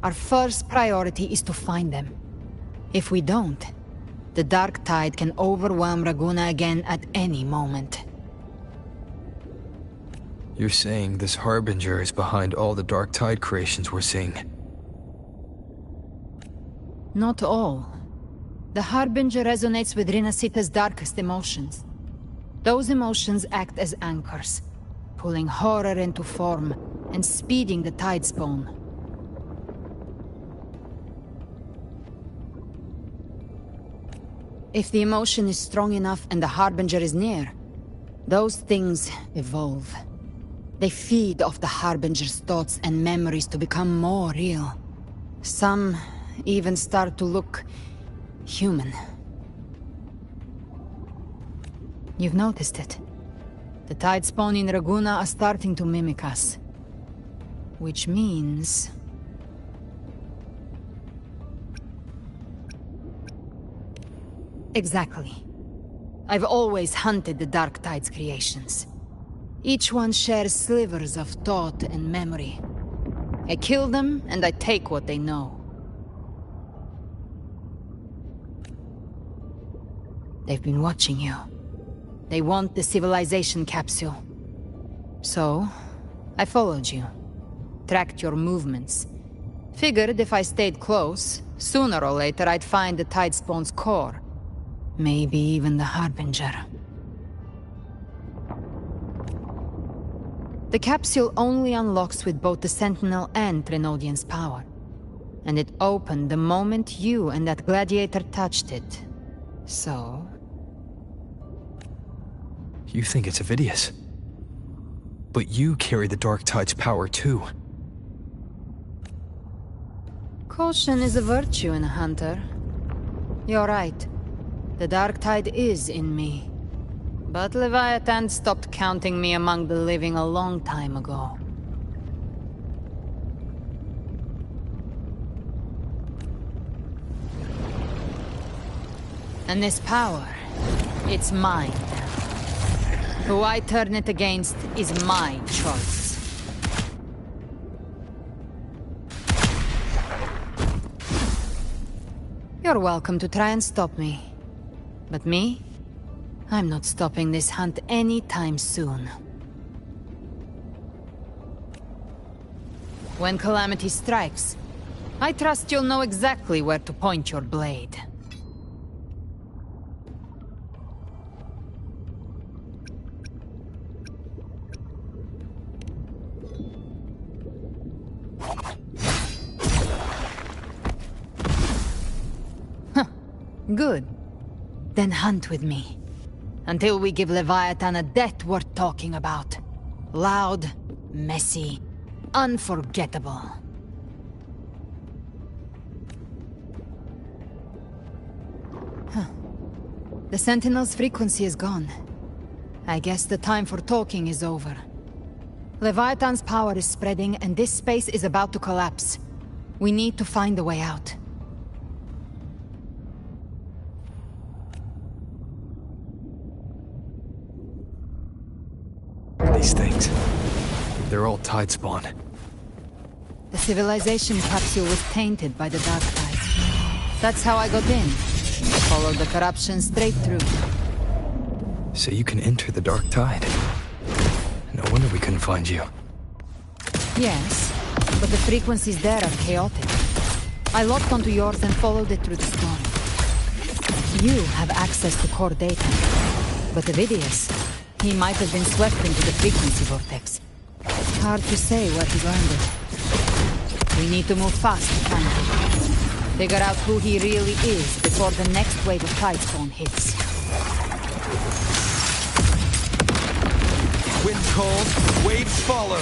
Our first priority is to find them. If we don't, the Dark Tide can overwhelm Raguna again at any moment. You're saying this Harbinger is behind all the Dark Tide creations we're seeing? Not all. The Harbinger resonates with Rinasita's darkest emotions. Those emotions act as anchors, pulling horror into form and speeding the Tidespawn. If the emotion is strong enough and the Harbinger is near, those things evolve. They feed off the Harbinger's thoughts and memories to become more real. Some even start to look human. You've noticed it. The Tidespawn in Raguna are starting to mimic us. Which means... Exactly. I've always hunted the Dark Tide's creations. Each one shares slivers of thought and memory. I kill them, and I take what they know. They've been watching you. They want the civilization capsule. So, I followed you. Tracked your movements. Figured if I stayed close, sooner or later I'd find the Tidespawn's core. Maybe even the Harbinger. The capsule only unlocks with both the Sentinel and Trinodian's power. And it opened the moment you and that gladiator touched it. So... You think it's Avidius. But you carry the Dark Tide's power too. Caution is a virtue in a hunter. You're right. The Dark Tide is in me. But Leviathan stopped counting me among the living a long time ago. And this power, it's mine now. Who I turn it against is my choice. You're welcome to try and stop me. But me? I'm not stopping this hunt anytime soon. When calamity strikes, I trust you'll know exactly where to point your blade. Good. Then hunt with me. Until we give Leviathan a death worth talking about. Loud, messy, unforgettable. The Sentinel's frequency is gone. I guess the time for talking is over. Leviathan's power is spreading, and this space is about to collapse. We need to find a way out. These things. They're all Tidespawn. The civilization capsule was tainted by the Dark Tide. That's how I got in. Followed the corruption straight through. So you can enter the Dark Tide. No wonder we couldn't find you. Yes, but the frequencies there are chaotic. I locked onto yours and followed it through the storm. You have access to core data. But Avidius, he might have been swept into the frequency vortex. Hard to say where he learned it. We need to move fast to find him. Figure out who he really is before the next wave of Tidespawn hits. Wind cold, waves follow.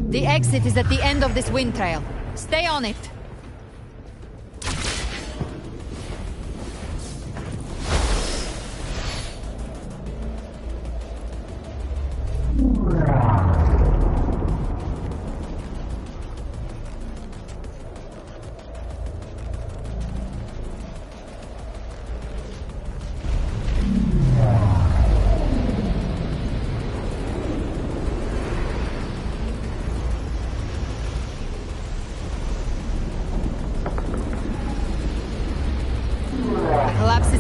The exit is at the end of this wind trail. Stay on it.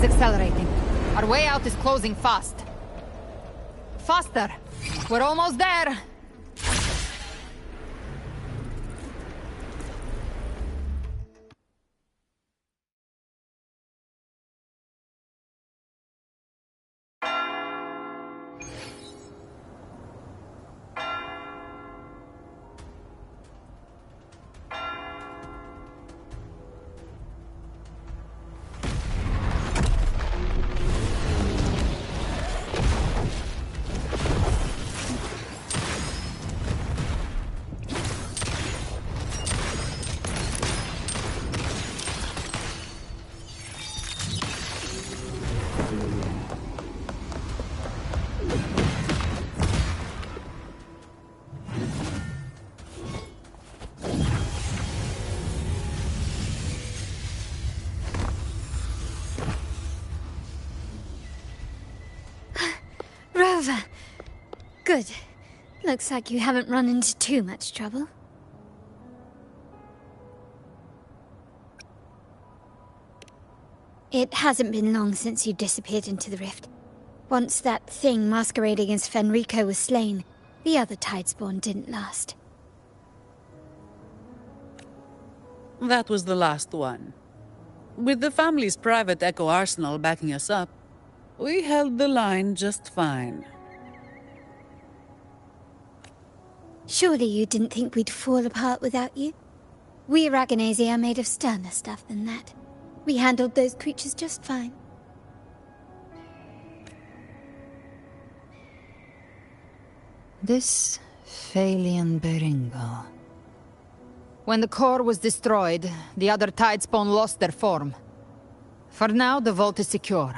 Accelerating. Our way out is closing fast. Faster! We're almost there! over. Good. Looks like you haven't run into too much trouble. It hasn't been long since you disappeared into the rift. Once that thing masquerading as Fenrico was slain, the other Tidespawn didn't last. That was the last one. With the family's private Echo arsenal backing us up, we held the line just fine. Surely you didn't think we'd fall apart without you? We Aragonese are made of sterner stuff than that. We handled those creatures just fine. This Phalian Beringal. When the core was destroyed, the other Tidespawn lost their form. For now, the vault is secure.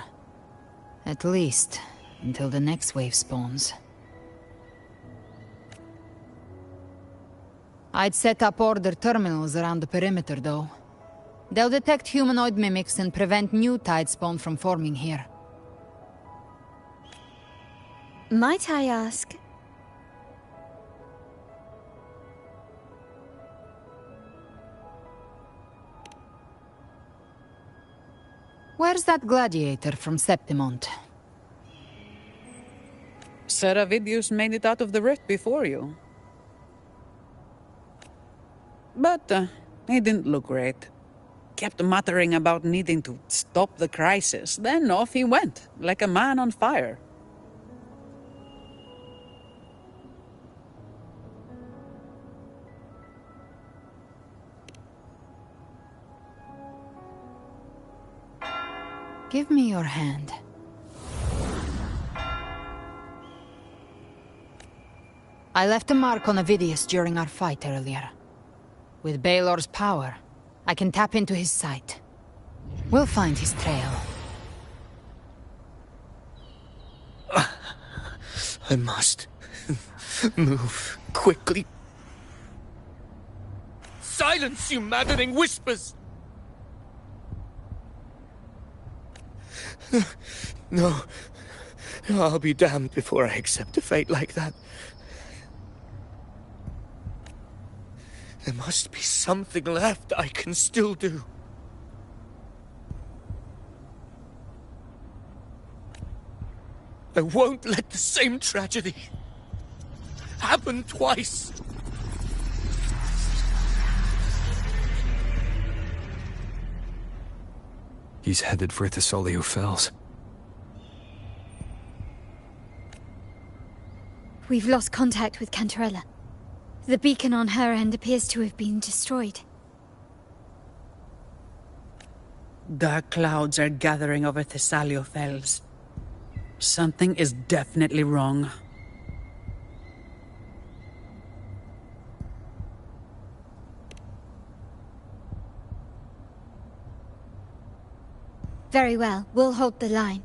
At least, until the next wave spawns. I'd set up order terminals around the perimeter, though. They'll detect humanoid mimics and prevent new Tidespawn from forming here. Might I ask? Where's that gladiator from Septimont? Seravidius made it out of the rift before you. But he didn't look great. Kept muttering about needing to stop the crisis, then off he went, like a man on fire. Give me your hand. I left a mark on Avidius during our fight earlier. With Baelor's power, I can tap into his sight. We'll find his trail. I must move quickly. Silence, you maddening whispers! No. I'll be damned before I accept a fate like that. There must be something left I can still do. I won't let the same tragedy happen twice. He's headed for Thessalio Fells. We've lost contact with Cantarella. The beacon on her end appears to have been destroyed. Dark clouds are gathering over Thessalio Fells. Something is definitely wrong. Very well, we'll hold the line.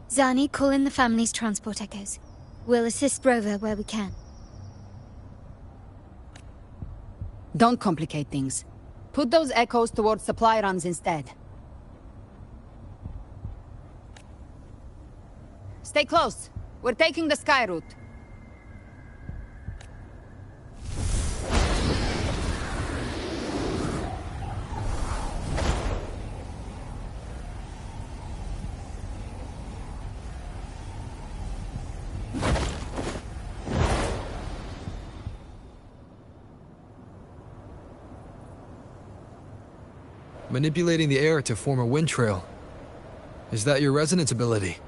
Zani, call in the family's transport echoes. We'll assist Rover where we can. Don't complicate things. Put those echoes towards supply runs instead. Stay close. We're taking the sky route. Manipulating the air to form a wind trail. Is that your resonance ability?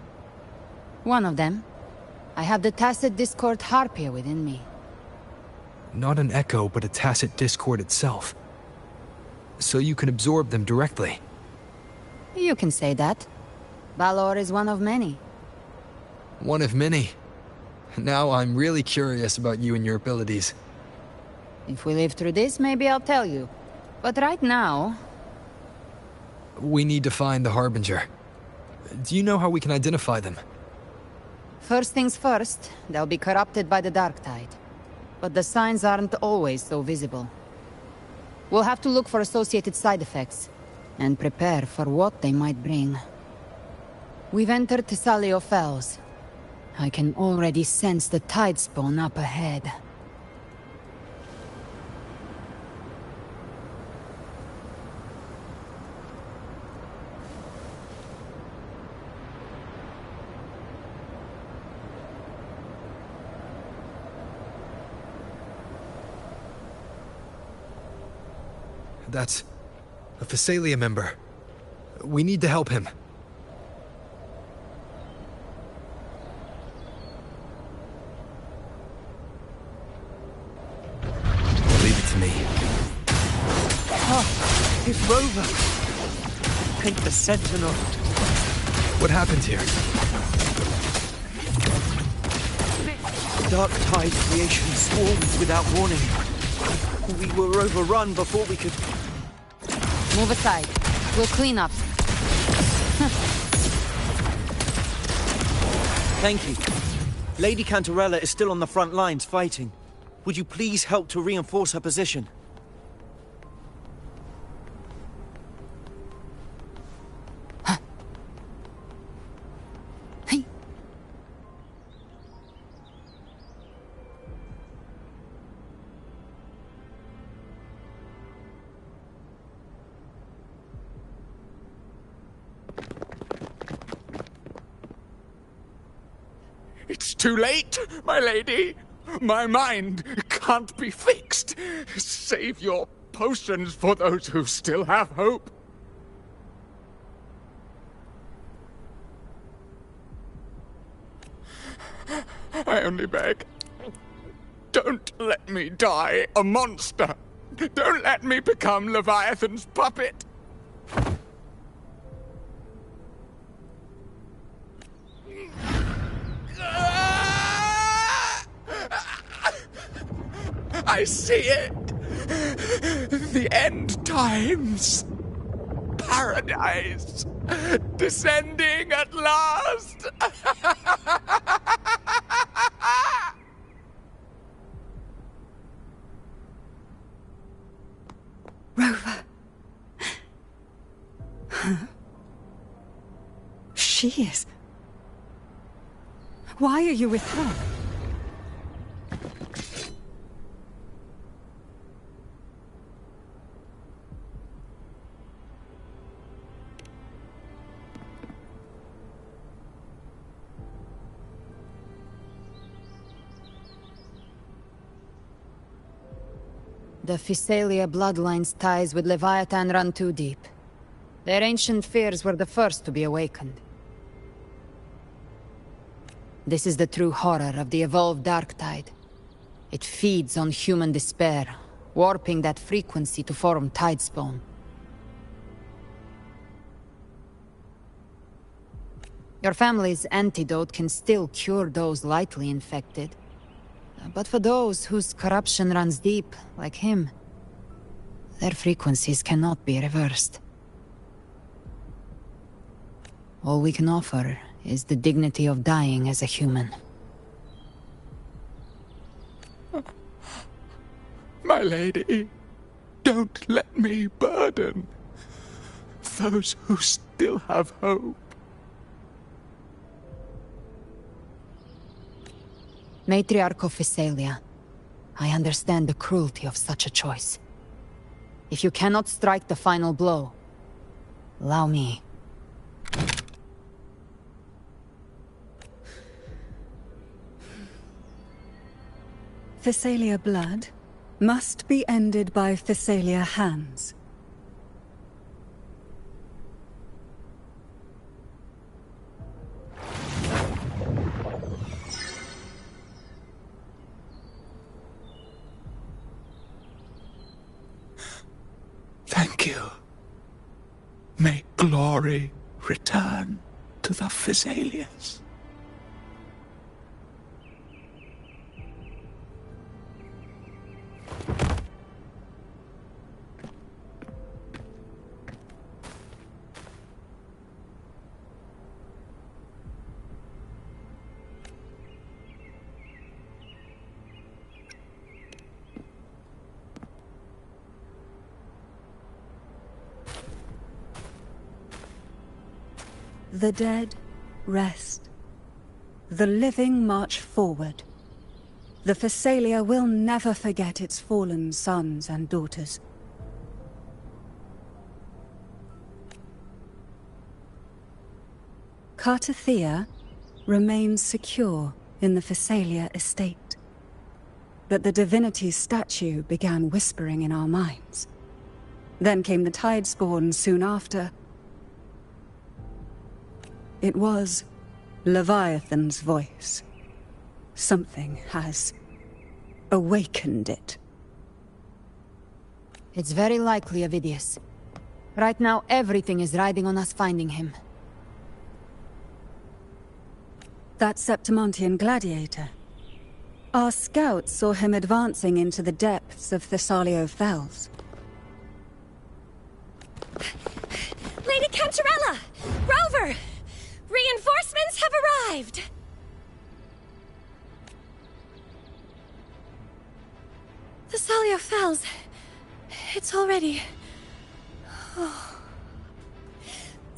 One of them. I have the Tacit Discord Harpia within me. Not an echo, but a Tacit Discord itself. So you can absorb them directly. You can say that. Balor is one of many. One of many. Now I'm really curious about you and your abilities. If we live through this, maybe I'll tell you. But right now... We need to find the Harbinger. Do you know how we can identify them? First things first, they'll be corrupted by the Dark Tide. But the signs aren't always so visible. We'll have to look for associated side effects, and prepare for what they might bring. We've entered Thessalio Fells, I can already sense the tide spawn up ahead. That's a Phasalia member. We need to help him. Leave it to me. Ah, it's Rover! Paint the Sentinel. What happened here? Dark tide creation swarmed without warning. We were overrun before we could... Move aside. We'll clean up. Thank you. Lady Cantarella is still on the front lines fighting. Would you please help to reinforce her position? It's too late, my lady. My mind can't be fixed. Save your potions for those who still have hope. I only beg. Don't let me die a monster. Don't let me become Leviathan's puppet. I see it! The end times! Paradise! Descending at last! Rover. She is. Why are you with her? The Phasalia bloodline's ties with Leviathan run too deep. Their ancient fears were the first to be awakened. This is the true horror of the evolved dark tide. It feeds on human despair, warping that frequency to form tidespawn. Your family's antidote can still cure those lightly infected. But for those whose corruption runs deep, like him, their frequencies cannot be reversed. All we can offer is the dignity of dying as a human. My lady, don't let me burden those who still have hope. Matriarch of Phasalia, I understand the cruelty of such a choice. If you cannot strike the final blow, allow me. Phasalia blood must be ended by Phasalia hands. Thank you. May glory return to the Phasalians. The dead rest. The living march forward. The Phasalia will never forget its fallen sons and daughters. Cartathea remains secure in the Phasalia estate. But the divinity's statue began whispering in our minds. Then came the Tidespawn soon after. It was Leviathan's voice. Something has awakened it. It's very likely, Avidius. Right now, everything is riding on us finding him. That Septimontian gladiator. Our scouts saw him advancing into the depths of Thessalio Fells. Lady Cantarella! Rover! Reinforcements have arrived! Thessalio Fells. It's already... Oh.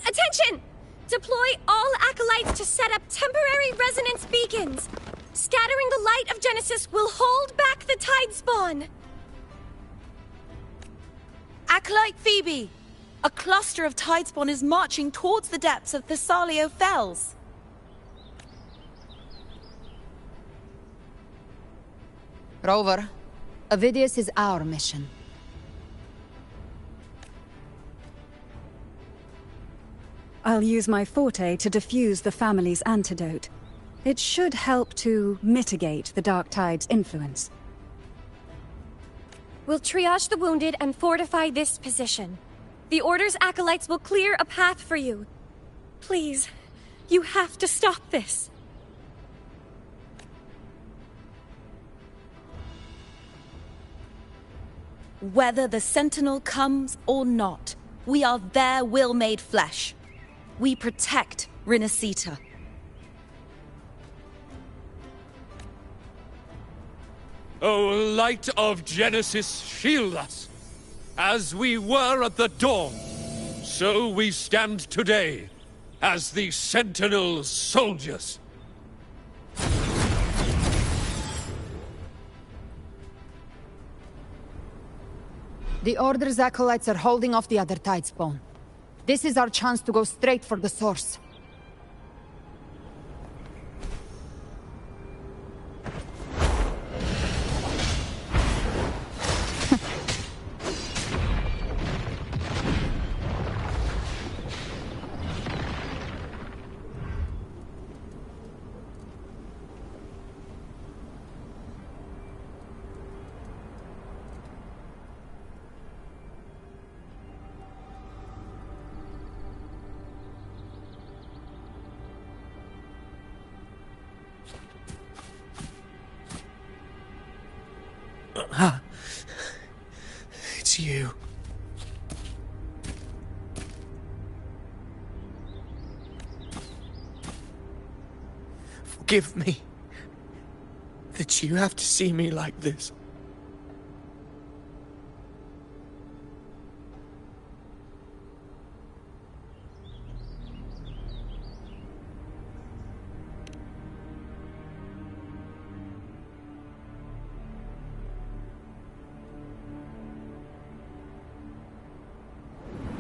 Attention! Deploy all acolytes to set up temporary resonance beacons. Scattering the light of Genesis will hold back the Tidespawn. Acolyte Phoebe! A cluster of Tidespawn is marching towards the depths of Thessalio Fells. Rover, Avidius is our mission. I'll use my forte to defuse the family's antidote. It should help to mitigate the Dark Tide's influence. We'll triage the wounded and fortify this position. The Order's acolytes will clear a path for you. Please, you have to stop this. Whether the Sentinel comes or not, we are their will made flesh. We protect Rinasita. O light of Genesis, shield us! As we were at the dawn, so we stand today, as the Sentinel soldiers. The Order's acolytes are holding off the other Tidespawn. This is our chance to go straight for the source. It's you. Forgive me that you have to see me like this.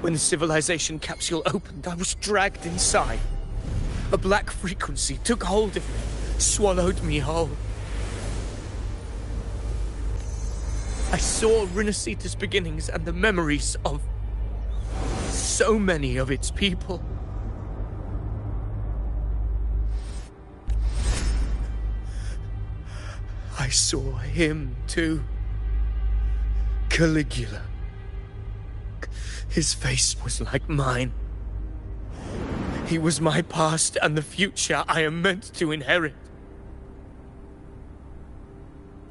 When the civilization capsule opened, I was dragged inside. A black frequency took hold of me, swallowed me whole. I saw Rinasita's beginnings and the memories of so many of its people. I saw him too. Caligula. His face was like mine. He was my past and the future I am meant to inherit.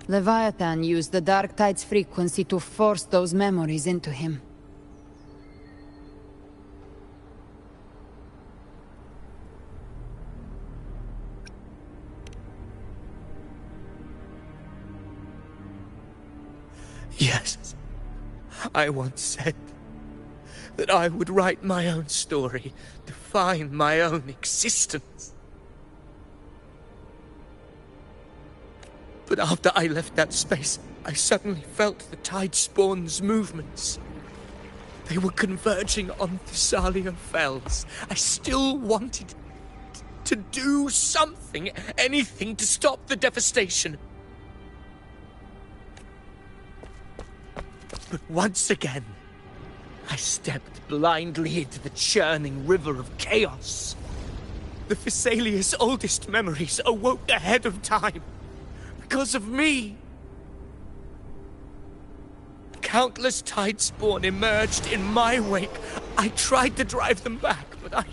Leviathan used the Dark Tide's frequency to force those memories into him. Yes, I once said that I would write my own story, define my own existence. But after I left that space, I suddenly felt the Tidespawn's movements. They were converging on Thessalia Fells. I still wanted to do something, anything to stop the devastation. But once again, I stepped blindly into the churning river of chaos. The Thessalia's oldest memories awoke ahead of time. Because of me. Countless Tidespawn emerged in my wake. I tried to drive them back, but I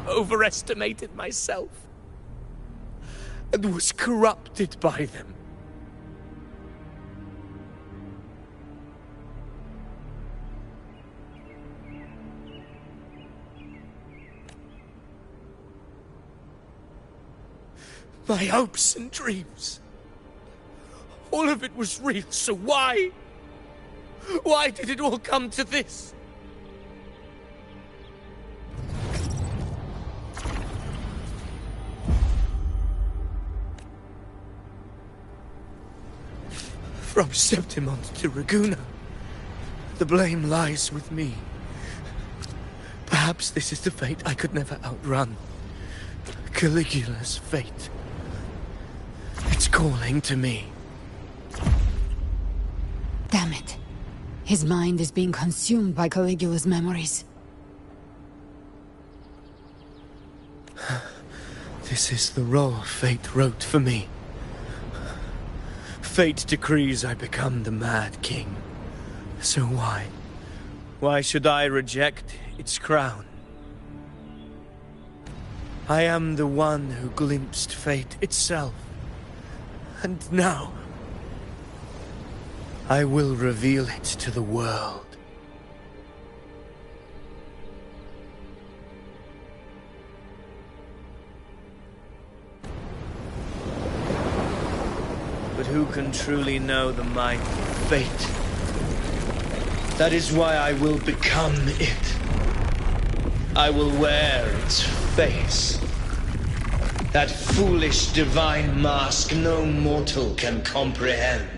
overestimated myself and was corrupted by them. My hopes and dreams. All of it was real, so why? Why did it all come to this? From Septimont to Raguna, the blame lies with me. Perhaps this is the fate I could never outrun. Caligula's fate. It's calling to me. Damn it. His mind is being consumed by Caligula's memories. This is the role fate wrote for me. Fate decrees I become the Mad King. So why? Why should I reject its crown? I am the one who glimpsed fate itself. And now, I will reveal it to the world. But who can truly know the mind of fate? That is why I will become it. I will wear its face. That foolish divine mask no mortal can comprehend.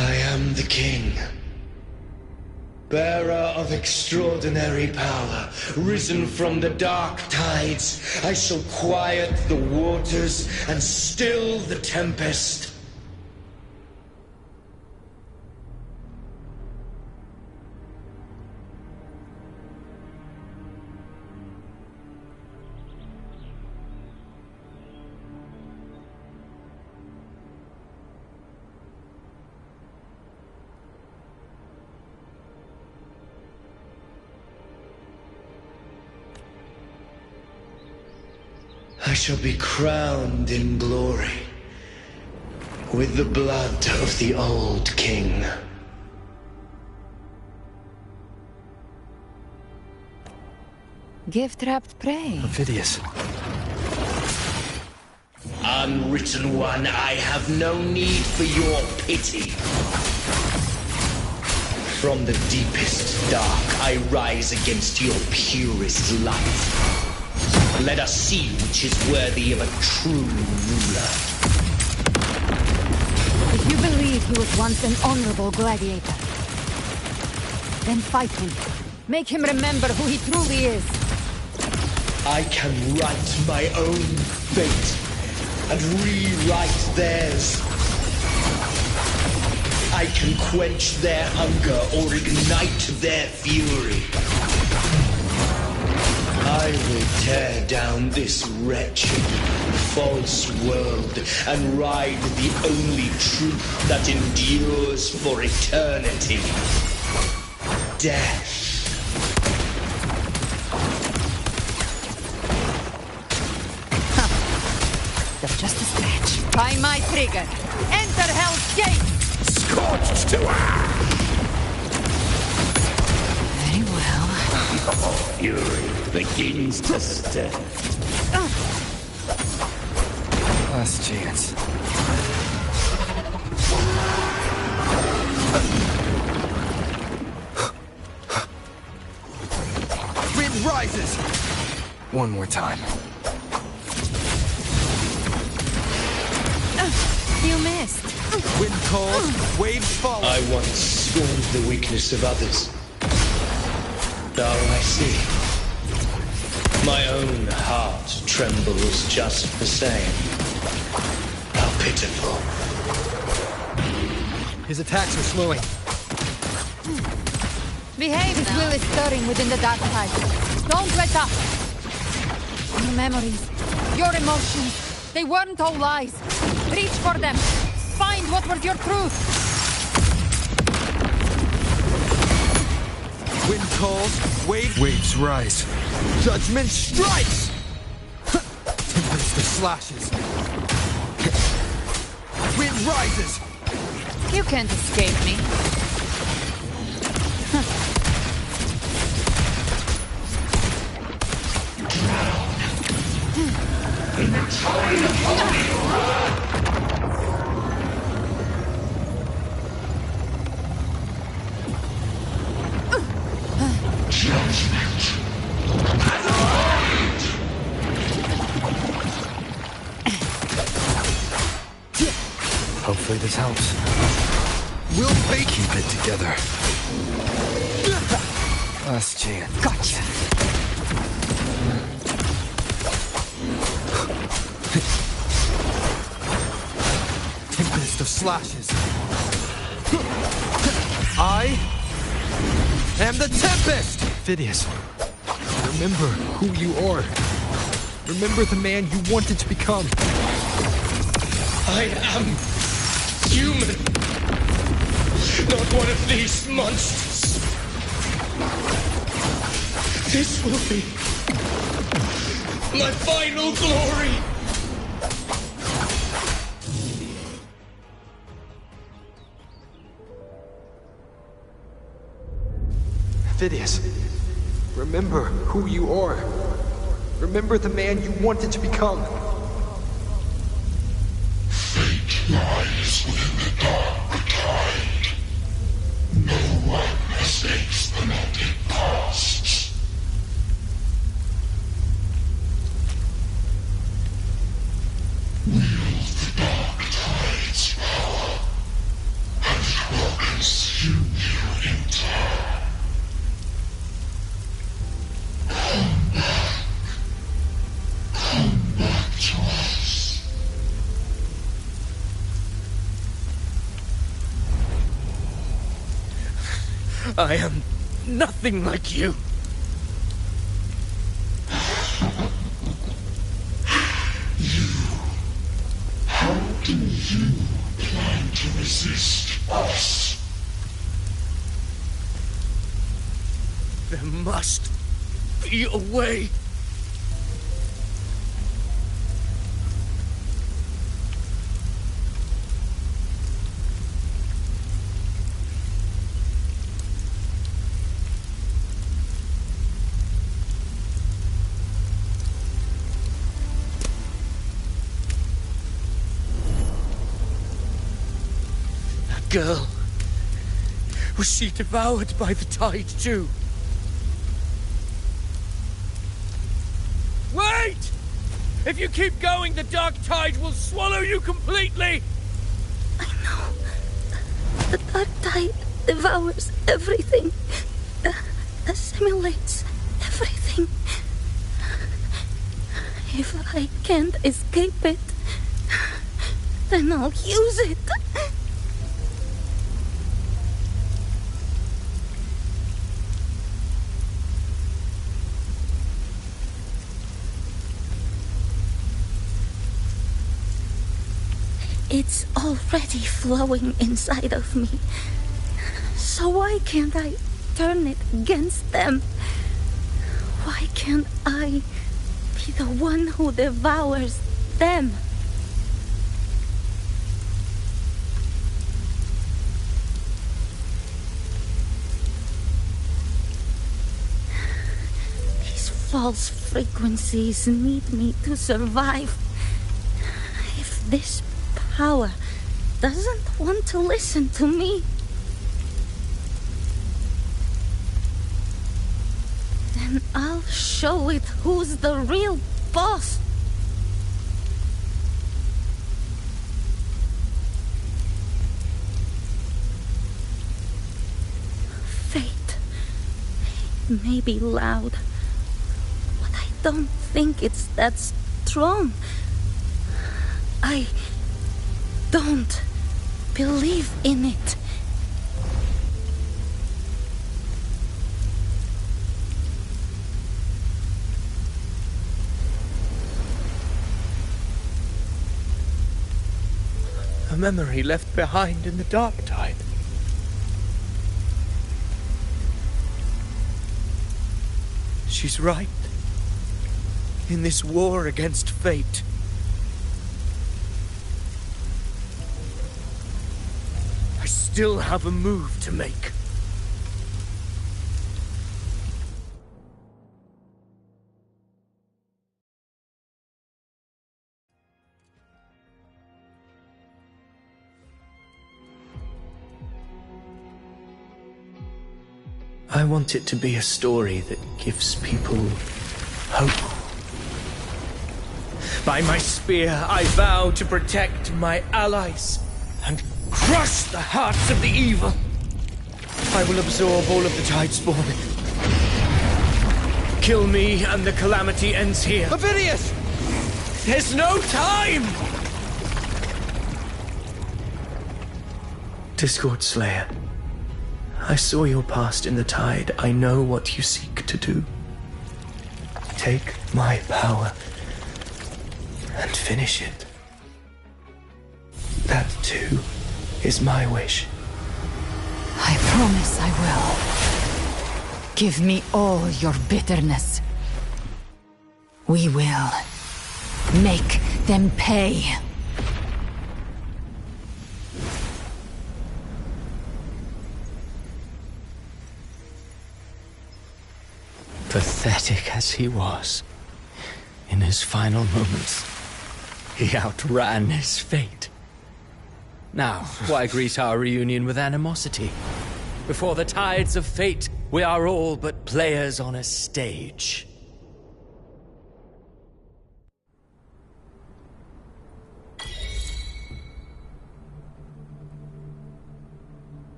I am the king, bearer of extraordinary power, risen from the dark tides. I shall quiet the waters and still the tempest. I shall be crowned in glory with the blood of the old king. Gift-wrapped prey. Ophidius. Unwritten one, I have no need for your pity. From the deepest dark, I rise against your purest light. Let us see which is worthy of a true ruler. If you believe he was once an honorable gladiator, then fight him. Make him remember who he truly is. I can write my own fate. and rewrite theirs. I can quench their hunger or ignite their fury. I will tear down this wretched, false world and ride the only truth that endures for eternity. Death. They're just a scratch. By my trigger. Enter Hell's Gate! Scorched to ash! Very well. Your fury begins to stir. Last chance. Wind rises! One more time. You missed. Wind calls, waves follow. I once scorned the weakness of others. Now I see. My own heart trembles just the same. How pitiful. His attacks are slowing. Behave. His will is stirring within the dark tide. Don't let up. Your memories, your emotions, they weren't all lies. Reach for them. Find what was your truth. Wind calls, waves rise. Judgment strikes! Tempest of slashes. Wind rises! You can't escape me. In the tide of holy wrath! Judgment has arrived! Hopefully this helps. We'll keep it together. Last chance. Gotcha. Tempest of slashes. I am the Tempest! Phidias, remember who you are. Remember the man you wanted to become. I am human. Not one of these monsters. This will be my final glory. Phidias, remember who you are. Remember the man you wanted to become. Fate lies within the dark tide. No one escapes the melted past. Wield the dark tide's power, and it will consume you in turn. Come back to us. I am nothing like you. How do you plan to resist us? There must be a way. Girl, was she devoured by the tide too? Wait! If you keep going, the dark tide will swallow you completely! I know. The dark tide devours everything. Assimilates everything. If I can't escape it, Then I'll use it. It's already flowing inside of me. So why can't I turn it against them? Why can't I be the one who devours them? These false frequencies need me to survive. If this power doesn't want to listen to me, then I'll show it who's the real boss. Fate may be loud, but I don't think it's that strong. I don't believe in it. A memory left behind in the dark tide. She's right. In this war against fate, I still have a move to make. I want it to be a story that gives people hope. By my spear, I vow to protect my allies and crush the hearts of the evil. I will absorb all of the Tidespawn. Kill me and the calamity ends here. Avidius! There's no time! Discord Slayer, I saw your past in the tide. I know what you seek to do. Take my power and finish it. That, too, is my wish. I promise I will. Give me all your bitterness. We will make them pay. Pathetic as he was, in his final moments, he outran his fate. Now, why greet our reunion with animosity? Before the tides of fate, we are all but players on a stage.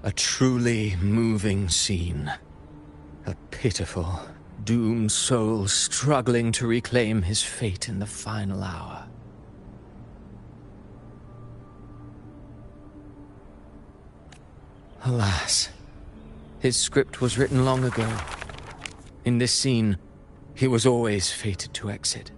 A truly moving scene. A pitiful, doomed soul struggling to reclaim his fate in the final hour. Alas, his script was written long ago. In this scene, he was always fated to exit.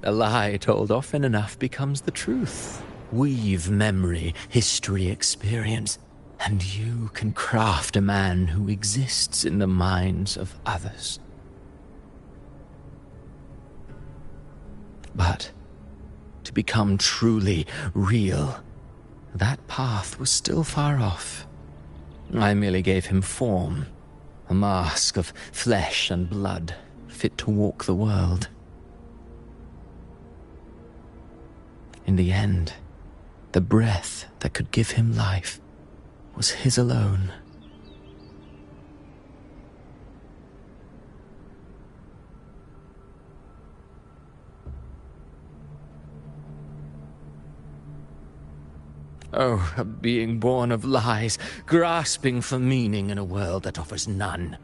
A lie told often enough becomes the truth. Weave memory, history, experience, and you can craft a man who exists in the minds of others. But to become truly real, that path was still far off. I merely gave him form, a mask of flesh and blood, fit to walk the world. In the end, the breath that could give him life was his alone. Oh, a being born of lies, grasping for meaning in a world that offers none.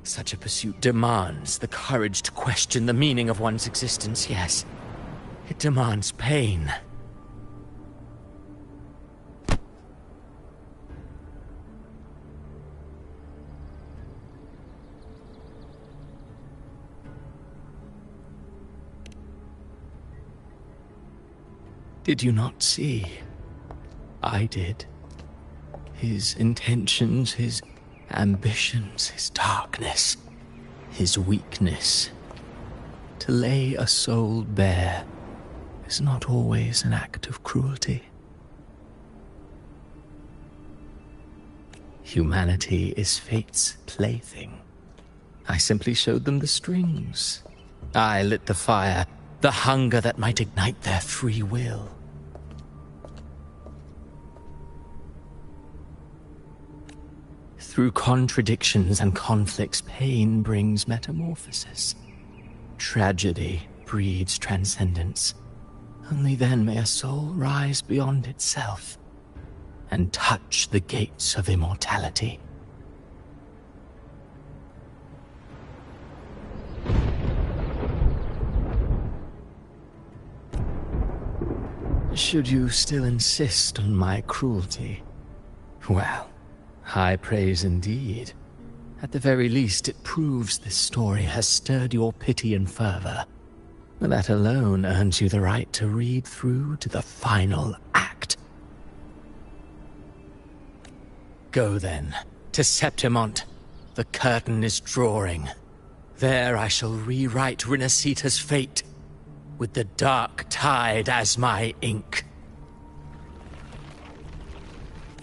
Such a pursuit demands the courage to question the meaning of one's existence, yes. It demands pain. Did you not see? I did. His intentions, his ambitions, his darkness, his weakness. To lay a soul bare is not always an act of cruelty. Humanity is fate's plaything. I simply showed them the strings. I lit the fire, the hunger that might ignite their free will. Through contradictions and conflicts, pain brings metamorphosis. Tragedy breeds transcendence. Only then may a soul rise beyond itself and touch the gates of immortality. Should you still insist on my cruelty, well, high praise indeed. At the very least, it proves this story has stirred your pity and fervor. That alone earns you the right to read through to the final act. Go then, to Septimont. The curtain is drawing. There I shall rewrite Rinasita's fate, with the dark tide as my ink.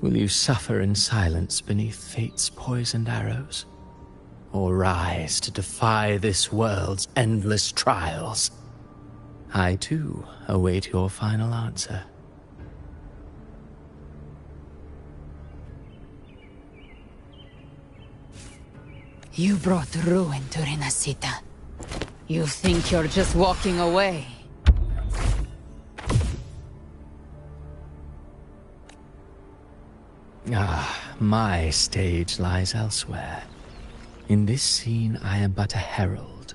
Will you suffer in silence beneath fate's poisoned arrows? Or rise to defy this world's endless trials? I, too, await your final answer. You brought ruin to Rinasita. You think you're just walking away? Ah, my stage lies elsewhere. In this scene, I am but a herald.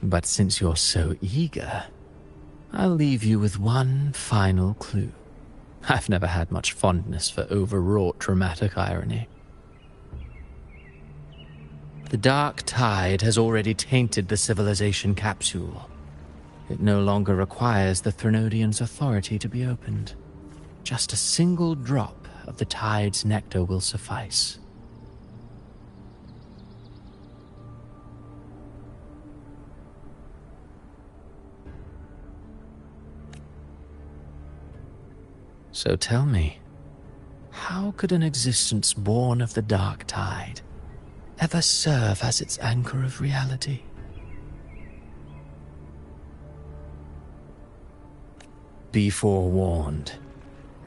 But since you're so eager, I'll leave you with one final clue. I've never had much fondness for overwrought dramatic irony. The dark tide has already tainted the civilization capsule. It no longer requires the Threnodians' authority to be opened. Just a single drop of the tide's nectar will suffice. So tell me, how could an existence born of the dark tide ever serve as its anchor of reality? Be forewarned.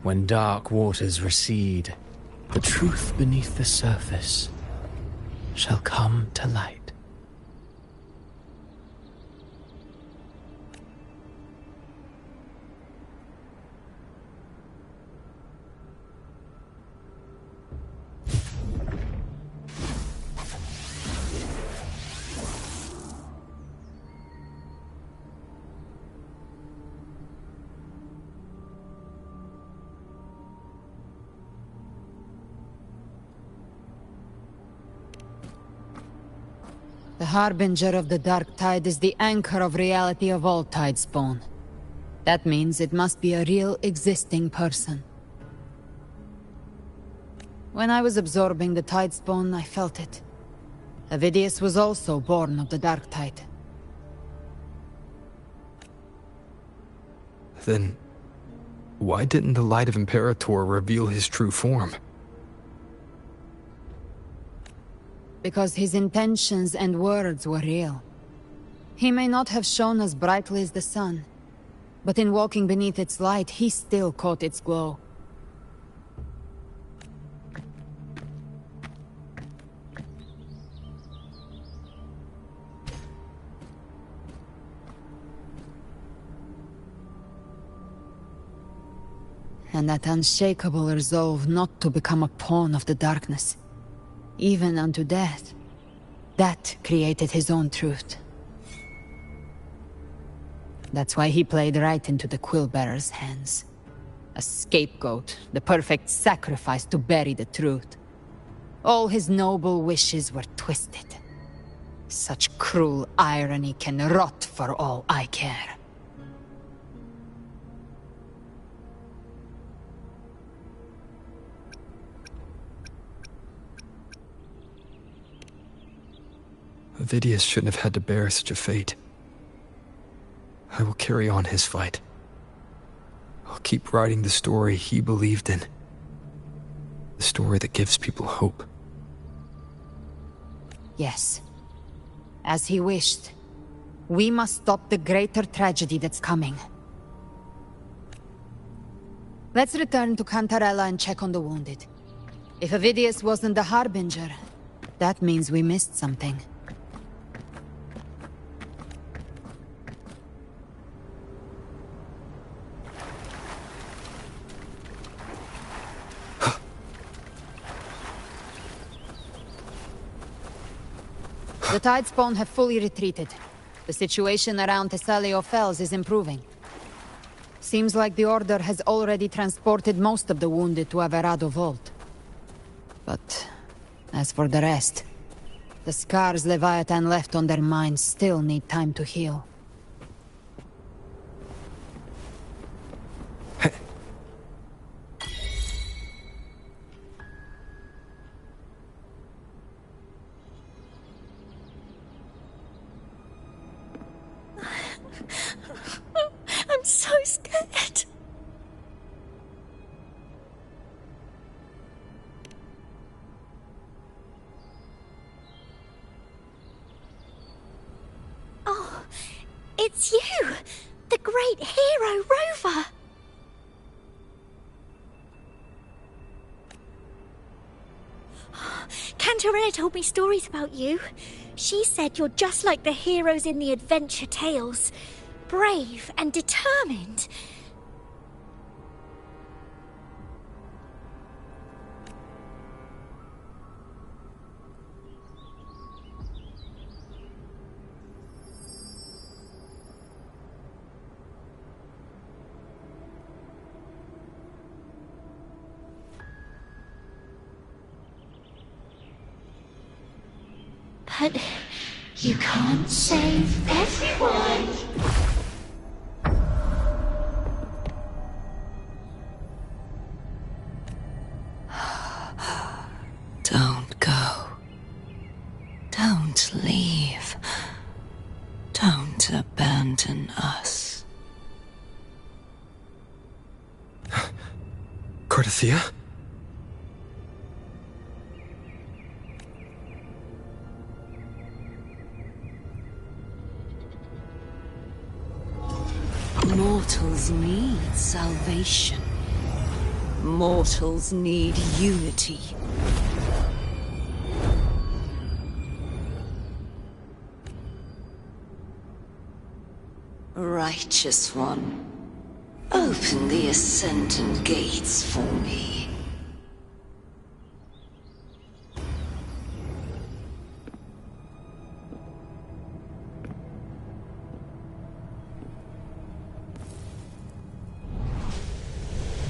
When dark waters recede, the truth beneath the surface shall come to light. The Harbinger of the Dark Tide is the anchor of reality of all Tidespawn. That means it must be a real existing person. When I was absorbing the Tidespawn, I felt it. Avidius was also born of the Dark Tide. Then, why didn't the Light of Imperator reveal his true form? Because his intentions and words were real. He may not have shone as brightly as the sun, but in walking beneath its light, he still caught its glow. And that unshakable resolve not to become a pawn of the darkness, even unto death, that created his own truth. That's why he played right into the Quillbearer's hands. A scapegoat, the perfect sacrifice to bury the truth. All his noble wishes were twisted. Such cruel irony can rot for all I care. Avidius shouldn't have had to bear such a fate. I will carry on his fight. I'll keep writing the story he believed in. The story that gives people hope. Yes. As he wished. We must stop the greater tragedy that's coming. Let's return to Cantarella and check on the wounded. If Avidius wasn't the Harbinger, that means we missed something. The Tidespawn have fully retreated. The situation around Thessalio Fells is improving. Seems like the Order has already transported most of the wounded to Averado Vault. But as for the rest, the scars Leviathan left on their minds still need time to heal. I'm so scared. Oh, it's you! The great hero, Rover! Cantarella told me stories about you. She said you're just like the heroes in the adventure tales. Brave and determined. But you can't save everyone. Don't go. Don't leave. Don't abandon us. Cartathea? Mortals need salvation. Mortals need unity. Righteous One, open the Ascendant Gates for me.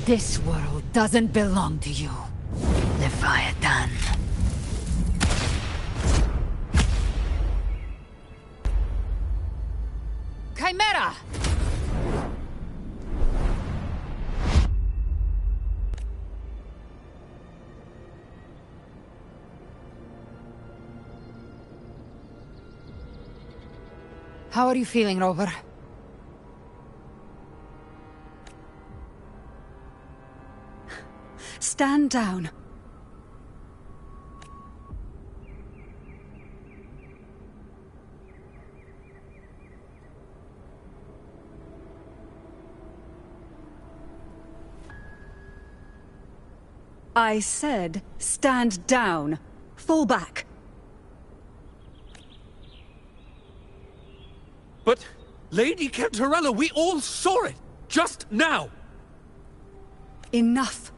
This world doesn't belong to you, Leviathan. Chimera! How are you feeling, Rover? stand down. I said, stand down. Fall back. But, Lady Cantarella, we all saw it! Just now! Enough.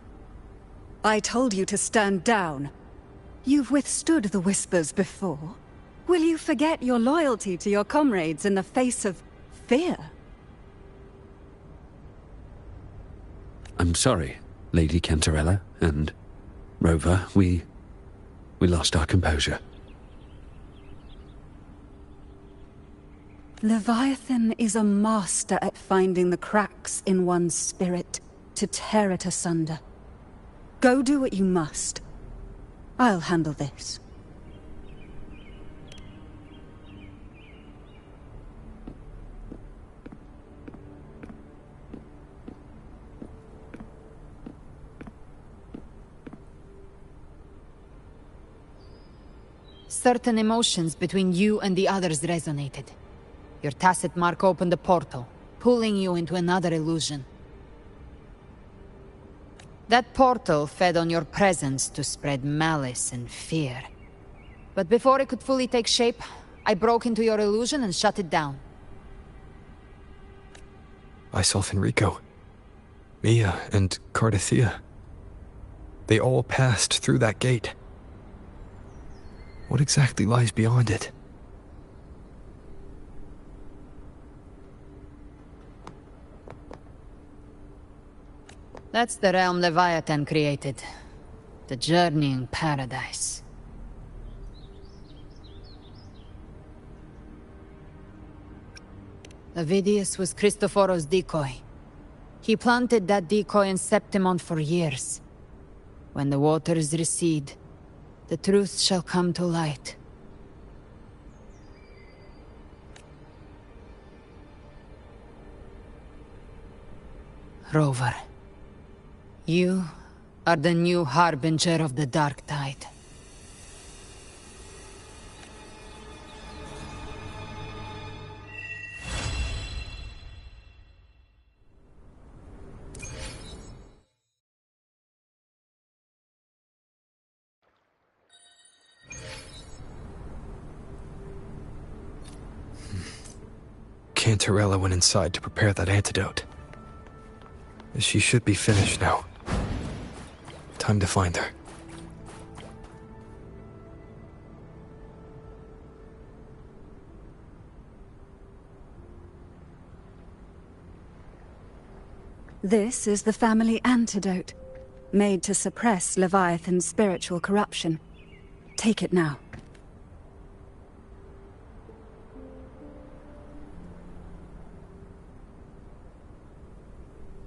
I told you to stand down. You've withstood the whispers before. Will you forget your loyalty to your comrades in the face of fear? I'm sorry, Lady Cantarella and Rover. We lost our composure. Leviathan is a master at finding the cracks in one's spirit to tear it asunder. Go do what you must. I'll handle this. Certain emotions between you and the others resonated. Your tacit mark opened a portal, pulling you into another illusion. That portal fed on your presence to spread malice and fear. But before it could fully take shape, I broke into your illusion and shut it down. I saw Fenrico, Mia, and Cardathea. They all passed through that gate. What exactly lies beyond it? That's the realm Leviathan created. The journeying paradise. Avidius was Cristoforo's decoy. He planted that decoy in Septimont for years. When the waters recede, the truth shall come to light. Rover, you are the new harbinger of the Dark Tide. Cantarella went inside to prepare that antidote. She should be finished now. Time to find her. This is the family antidote, made to suppress Leviathan's spiritual corruption. Take it now.